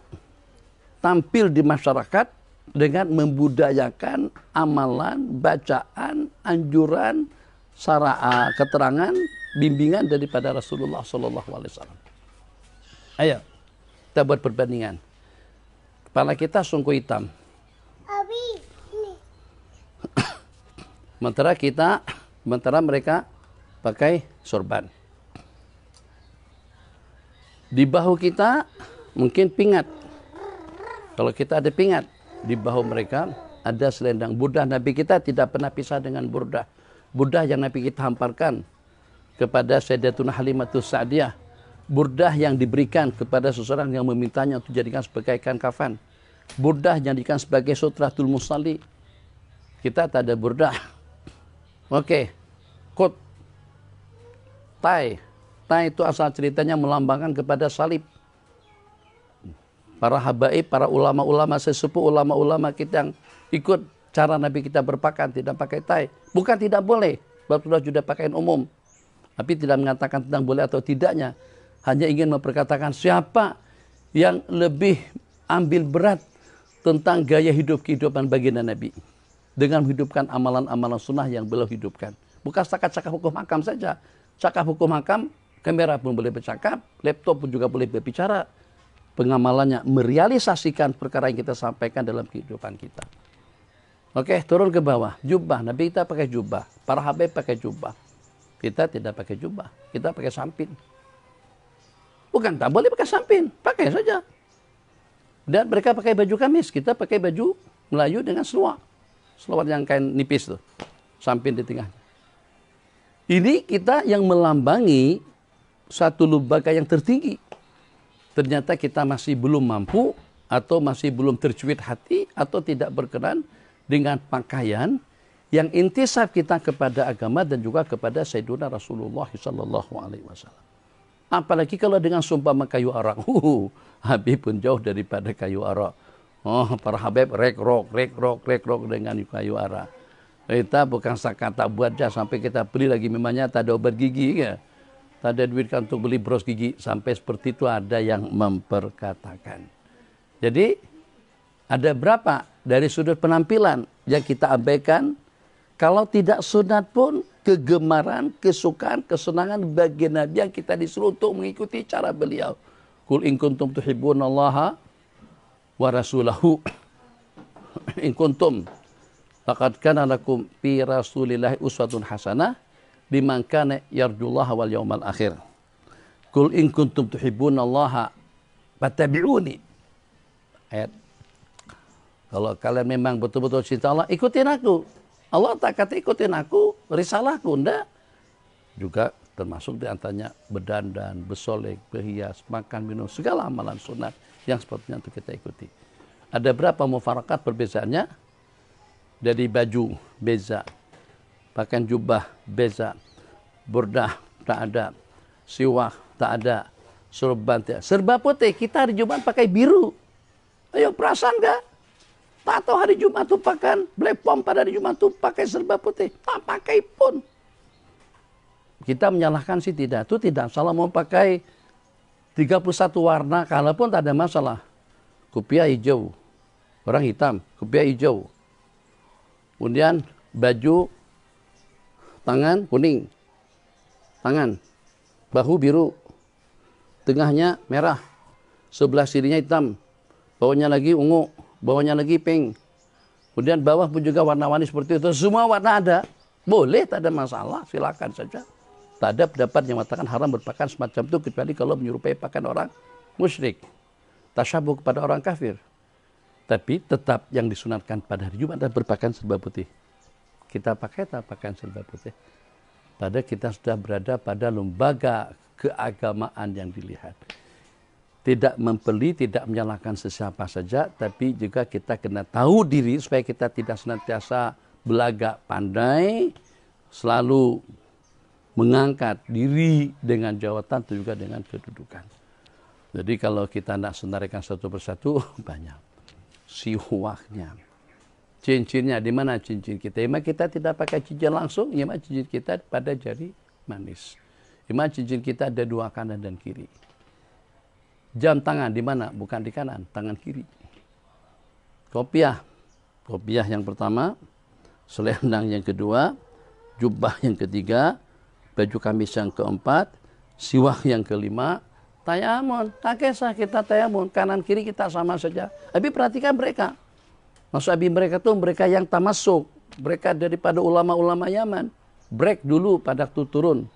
tampil di masyarakat dengan membudayakan amalan, bacaan, anjuran, keterangan, bimbingan daripada Rasulullah SAW. Ayo, kita buat perbandingan. Kepala kita songko hitam. Sementara mereka pakai sorban. Di bahu kita mungkin pingat. Kalau kita ada pingat, di bahu mereka ada selendang. Burdah Nabi kita tidak pernah pisah dengan burdah. Burdah yang Nabi kita hamparkan kepada Sayyidatuna Halimatus Sa'diyah. Burdah yang diberikan kepada seseorang yang memintanya untuk dijadikan sebagai kain kafan. Burdah yang dijadikan sebagai sutratul musalli. Kita tak ada burdah. Oke. Kot. Tai. Tai itu asal ceritanya melambangkan kepada salib. Para habaib, para ulama-ulama sesepuh, ulama-ulama kita yang ikut cara Nabi kita berpakaian tidak pakai tai. Bukan tidak boleh, sebab sudah pakaian umum. Tapi tidak mengatakan tentang boleh atau tidaknya. Hanya ingin memperkatakan siapa yang lebih ambil berat tentang gaya hidup kehidupan baginda Nabi. Dengan menghidupkan amalan-amalan sunnah yang beliau hidupkan. Bukan cakap hukum hakam saja. Cakap hukum hakam, kamera pun boleh bercakap, laptop pun juga boleh berbicara. Pengamalannya merealisasikan perkara yang kita sampaikan dalam kehidupan kita. Oke, turun ke bawah. Jubah. Nabi kita pakai jubah. Para habib pakai jubah. Kita tidak pakai jubah. Kita pakai sampin. Bukan tak boleh pakai sampin. Pakai saja. Dan mereka pakai baju kamis. Kita pakai baju Melayu dengan seluar. Seluar yang kain nipis tuh. Sampin di tengah. Ini kita yang melambangi satu lembaga yang tertinggi. Ternyata kita masih belum mampu atau masih belum tercuit hati atau tidak berkenan dengan pakaian yang intisab kita kepada agama dan juga kepada Sayyidina Rasulullah SAW. Apalagi kalau dengan sumpah kayu arak. Habib pun jauh daripada kayu arak. Oh, para habib rek-rok dengan kayu arak. Kita bukan kata buat aja sampai kita beli lagi memangnya tak ada obat gigi ya. Tak ada duit kan untuk beli bros gigi. Sampai seperti itu ada yang memperkatakan. Jadi ada berapa dari sudut penampilan yang kita abaikan? Kalau tidak sunat pun kegemaran, kesukaan, kesenangan bagi Nabi yang kita disuruh untuk mengikuti cara beliau. Qul in kuntum tuhibbunallaha wa rasulahu in kuntum laqad kana lakum fi rasulillahi uswatun hasanah liman kana yarjullaha wal yawmal akhir. Qul in kuntum tuhibbunallaha fattabi'uni. Ayat. Kalau kalian memang betul-betul cinta Allah, ikutin aku. Allah tak kata ikutin aku, risalahku. Enggak. Juga termasuk di antaranya berdandan, bersolek, berhias, makan, minum, segala amalan sunat yang sepatutnya untuk kita ikuti. Ada berapa mufarakat perbezaannya? Dari baju, beza. Pakaian jubah, beza. Burdah, tak ada. Siwak, tak ada. Sorban, tak ada. Serba putih, kita hari Jumat pakai biru. Ayo, perasaan enggak? Tak tahu hari Jumat tuh pakai black pomp, pada hari Jumat tuh pakai serba putih. Tak pakai pun. Kita menyalahkan sih tidak. Itu tidak salah mau pakai 31 warna, kalaupun tak ada masalah. Kopiah hijau, orang hitam, kopiah hijau. Kemudian baju tangan kuning, tangan, bahu biru, tengahnya merah, sebelah sirinya hitam, bawahnya lagi ungu, bawahnya lagi pink. Kemudian bawah pun juga warna-warni seperti itu. Semua warna ada, boleh, tak ada masalah, silakan saja. Tak ada pendapat yang mengatakan haram berpakaian semacam itu kecuali kalau menyerupai pakaian orang musyrik, tasyabuh kepada orang kafir. Tapi tetap yang disunatkan pada hari Jumat adalah berpakaian serba putih. Kita pakai tak pakaian serba putih. Pada kita sudah berada pada lembaga keagamaan yang dilihat. Tidak membeli, tidak menyalahkan sesiapa saja, tapi juga kita kena tahu diri supaya kita tidak senantiasa belagak pandai, selalu mengangkat diri dengan jawatan atau juga dengan kedudukan. Jadi kalau kita nak senarikan satu persatu, banyak. Siwaknya, cincinnya, di mana cincin kita? Memang kita tidak pakai cincin langsung, memang cincin kita pada jari manis. Memang cincin kita ada dua kanan dan kiri. Jam tangan di mana? Bukan di kanan, tangan kiri. Kopiah, kopiah yang pertama, selendang yang kedua, jubah yang ketiga, baju kamis yang keempat, siwak yang kelima, tayamun. Tak kisah kita tayamun, kanan kiri kita sama saja. Tapi perhatikan mereka. Maksud Abi mereka tuh mereka yang tamasuk. Mereka daripada ulama-ulama Yaman. Break dulu pada waktu turun.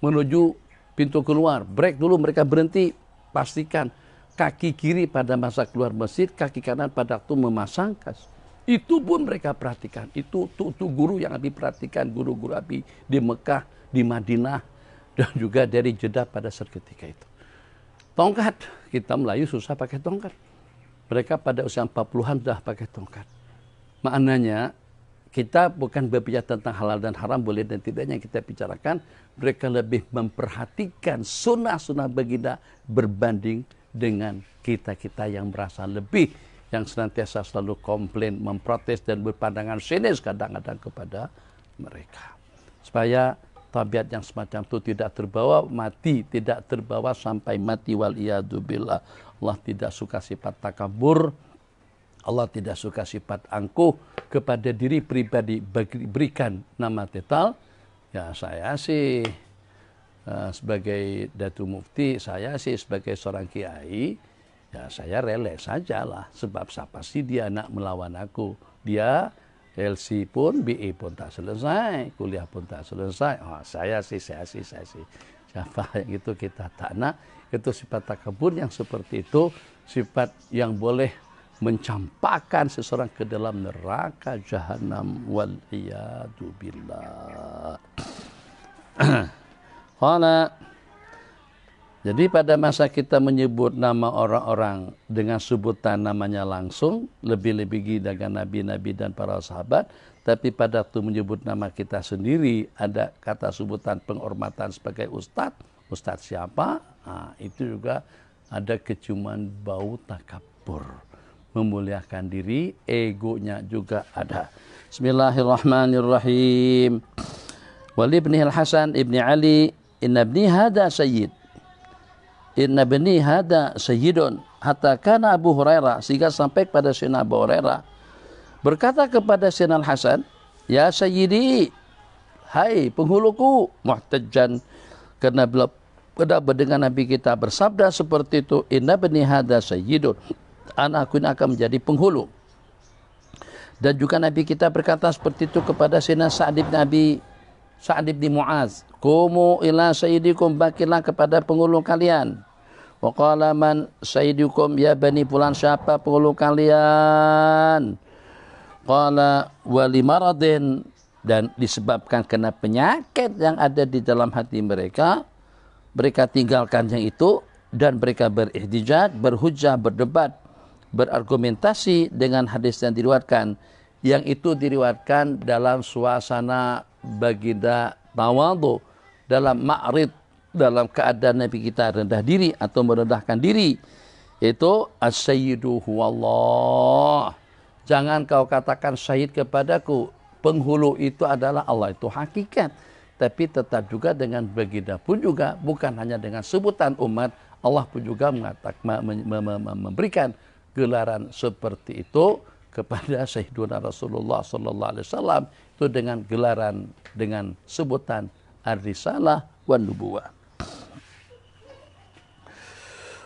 Menuju pintu keluar. Break dulu mereka berhenti. Pastikan kaki kiri pada masa keluar masjid, kaki kanan pada waktu memasang kas. Itu pun mereka perhatikan. Itu guru yang Abi perhatikan. Guru-guru Abi di Mekah, di Madinah. Dan juga dari Jeddah pada saat ketika itu. Tongkat, kita Melayu susah pakai tongkat. Mereka pada usia 40-an sudah pakai tongkat. Maknanya, kita bukan berbicara tentang halal dan haram, boleh dan tidaknya kita bicarakan. Mereka lebih memperhatikan sunnah-sunnah baginda berbanding dengan kita-kita yang merasa lebih. Yang senantiasa selalu komplain, memprotes dan berpandangan sinis kadang-kadang kepada mereka. Supaya tabiat yang semacam itu tidak terbawa mati, tidak terbawa sampai mati waliyadu billah. Allah tidak suka sifat takabur, Allah tidak suka sifat angkuh kepada diri pribadi, berikan nama tetal. Ya saya sih sebagai Datu Mufti, saya sih sebagai seorang kiai, ya saya rela sajalah. Sebab siapa sih dia nak melawan aku? Dia LC pun, BE pun tak selesai, kuliah pun tak selesai. Oh, saya sih. Siapa yang itu kita tak nak. Itu sifat takabur yang seperti itu, sifat yang boleh mencampakkan seseorang ke dalam neraka jahanam wal'iyadu billah. Jadi pada masa kita menyebut nama orang-orang dengan sebutan namanya langsung, lebih-lebih dengan nabi-nabi dan para sahabat, tapi pada waktu menyebut nama kita sendiri, ada kata sebutan penghormatan sebagai ustadz. Ustadz siapa? Nah, itu juga ada keciuman bau takabur. Memuliakan diri, egonya juga ada. Bismillahirrahmanirrahim. Wali ibn al-Hasan ibn Ali, inna ibni hada sayyid. Inna bani hada sayyidun hatta kana Abu Hurairah, sehingga sampai kepada Sayyidina Abu Hurairah berkata kepada Sayyidina Al-Hasan, ya sayyidi, hai penghuluku, muhtajjan, karena bila dengan Nabi kita bersabda seperti itu, inna bani hada sayyidun, anakku ini akan menjadi penghulu. Dan juga Nabi kita berkata seperti itu kepada Sayyidina Sa'ad bin Mu'az, kumu ila sayyidikum, bakilah kepada penghulu kalian. Wa qala man sayyidukum, ya bani fulan, siapa penghulu kalian? Qala wali maradin, dan disebabkan kena penyakit yang ada di dalam hati mereka, mereka tinggalkan yang itu dan mereka berihtijaj, berhujjah, berdebat, berargumentasi dengan hadis yang diriwayatkan. Yang itu diriwayatkan dalam suasana baginda tawadhu, dalam ma'rid, dalam keadaan Nabi kita rendah diri atau merendahkan diri, yaitu as-sayyidu huwallah, Jangan kau katakan syahid kepadaku. Penghulu itu adalah Allah, itu hakikat. Tapi tetap juga dengan baginda pun juga bukan hanya dengan sebutan umat, Allah pun juga memberikan gelaran seperti itu kepada Sayyiduna Rasulullah sallallahu alaihi wasallam, itu dengan gelaran, dengan sebutan ar-risalah wan nubuwah.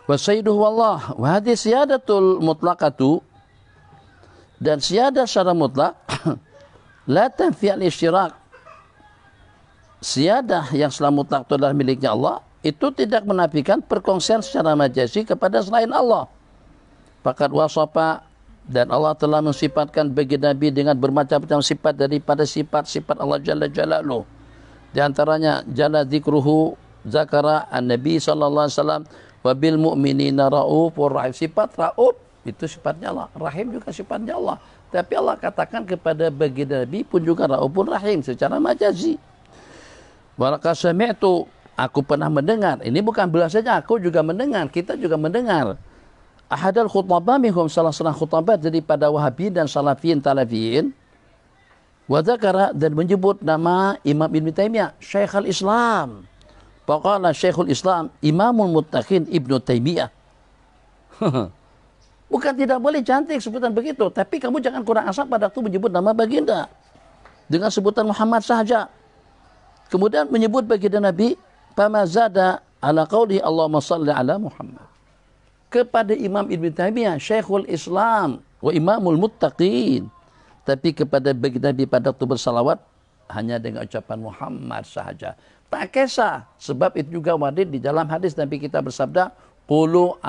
Wa sayyiduhu wallah wa hadhihi siyadatul mutlaqatu, dan siyadah secara mutlak la tanfi al-isyirak. Siyadah yang secara mutlak itu adalah miliknya Allah, itu tidak menafikan perkongsian secara majazi kepada selain Allah. Faqad wasafa, dan Allah telah mensifatkan bagi Nabi dengan bermacam-macam sifat daripada sifat-sifat Allah Jalla Jalaluh. Di antaranya jalla dzikruhu, zakara an-nabi sallallahu alaihi wasallam wa bil mu'minina raufur rahim. Sifat rauf itu sifatnya Allah, rahim juga sifatnya Allah. Tapi Allah katakan kepada baginda Nabi pun juga raufur rahim secara majazi. Walaqad sami'tu, aku pernah mendengar. Ini bukan beliau saja, aku juga mendengar, kita juga mendengar. Ahadal khutbah minhum, salah seorang khutbah daripada Wahabi dan Salafiyin Talafiyin, wa dzakara, dan menyebut nama Imam Ibn Taimiyah, Syekhul Islam. Faqala Syekhul Islam Imamul Muttaqin Ibnu Taimiyah. Bukan tidak boleh cantik sebutan begitu, tapi kamu jangan kurang asal pada waktu menyebut nama baginda dengan sebutan Muhammad saja. Kemudian menyebut baginda Nabi, fama zada ala qauli Allahumma shalli ala Muhammad. Kepada Imam Ibn Taimiyah, Syekhul Islam wa Imamul Muttaqin. Tapi kepada baginda Nabi pada waktu bersalawat hanya dengan ucapan Muhammad sahaja. Tak kisah, sebab itu juga warid di dalam hadis Nabi kita bersabda, qulu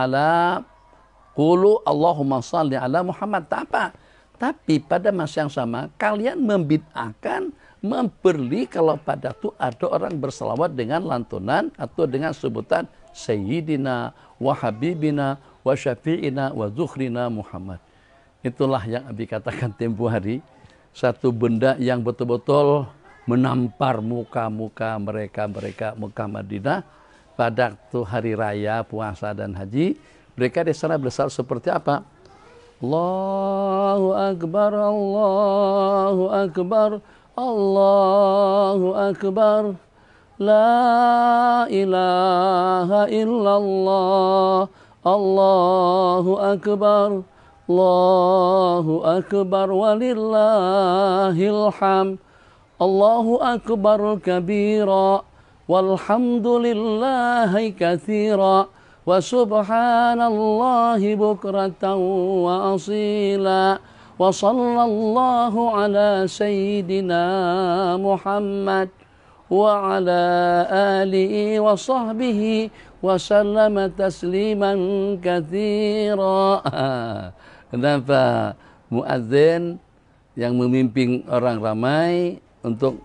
Allahumma shalli ala Muhammad. Tak apa. Tapi pada masa yang sama, kalian membid'ahkan, memberi kalau pada itu ada orang berselawat dengan lantunan atau dengan sebutan Sayyidina wa Habibina wa Syafi'ina wa Zukhrina Muhammad. Itulah yang Abi katakan tempo hari, satu benda yang betul-betul menampar muka-muka mereka Mekah Madinah pada waktu hari raya puasa dan haji. Mereka di sana bersalawat seperti apa? Allahu Akbar, Allahu Akbar, Allahu Akbar, la ilaha illallah, Allahu Akbar, Allahu Akbar, walillahil hamd, Allahu Akbar kabira, walhamdulillahi katsira, wa subhanallahi bukratan wa asila. Wa sallallahu ala sayyidina Muhammad wa ala alihi wa sahbihi wa sallama tasliman katsira. Kenapa muadzin yang memimpin orang ramai untuk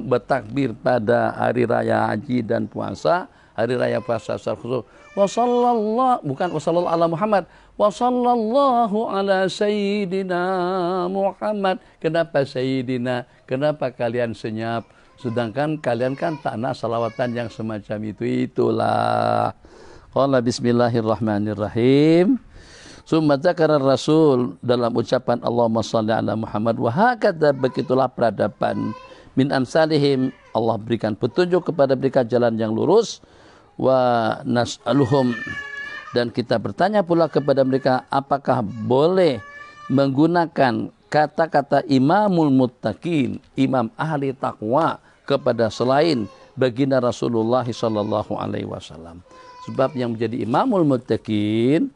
bertakbir pada hari raya haji dan puasa, hari raya puasa secara khusus, wa sallallahu, bukan wa sallallahu ala Muhammad, wa sallallahu ala sayyidina Muhammad. Kenapa sayyidina? Kenapa kalian senyap? Sedangkan kalian kan tak nak salawatan yang semacam itu. Itulah. Qala bismillahirrahmanirrahim. Summa dzakara Rasul, dalam ucapan Allahumma shalli ala Muhammad, wa hakadha, begitulah peradaban min amsalihim, Allah berikan petunjuk kepada mereka jalan yang lurus. Wa nas'aluhum, dan kita bertanya pula kepada mereka, apakah boleh menggunakan kata-kata Imamul Muttaqin, imam ahli takwa, kepada selain baginda Rasulullah sallallahu alaihi wasallam. Sebab yang menjadi Imamul Muttaqin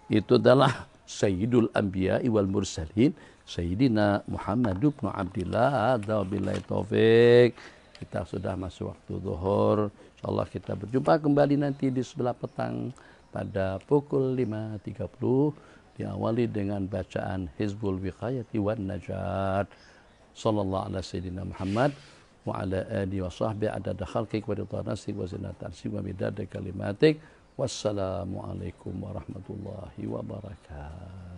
itu adalah Sayyidul Anbiya wal Mursalin, Sayyidina Muhammad ibn Abdillah. Wabillahi taufik. Kita sudah masuk waktu zuhur. InsyaAllah kita berjumpa kembali nanti di sebelah petang pada pukul 5.30. Diawali dengan bacaan Hizbul Wiqayati wan Najat. Sallallahu ala Sayyidina Muhammad wa ala alihi wa sahbihi adada khalqik wa ridha nasik wa zinata arsik wa midada kalimatik. Wassalamualaikum warahmatullahi wabarakatuh.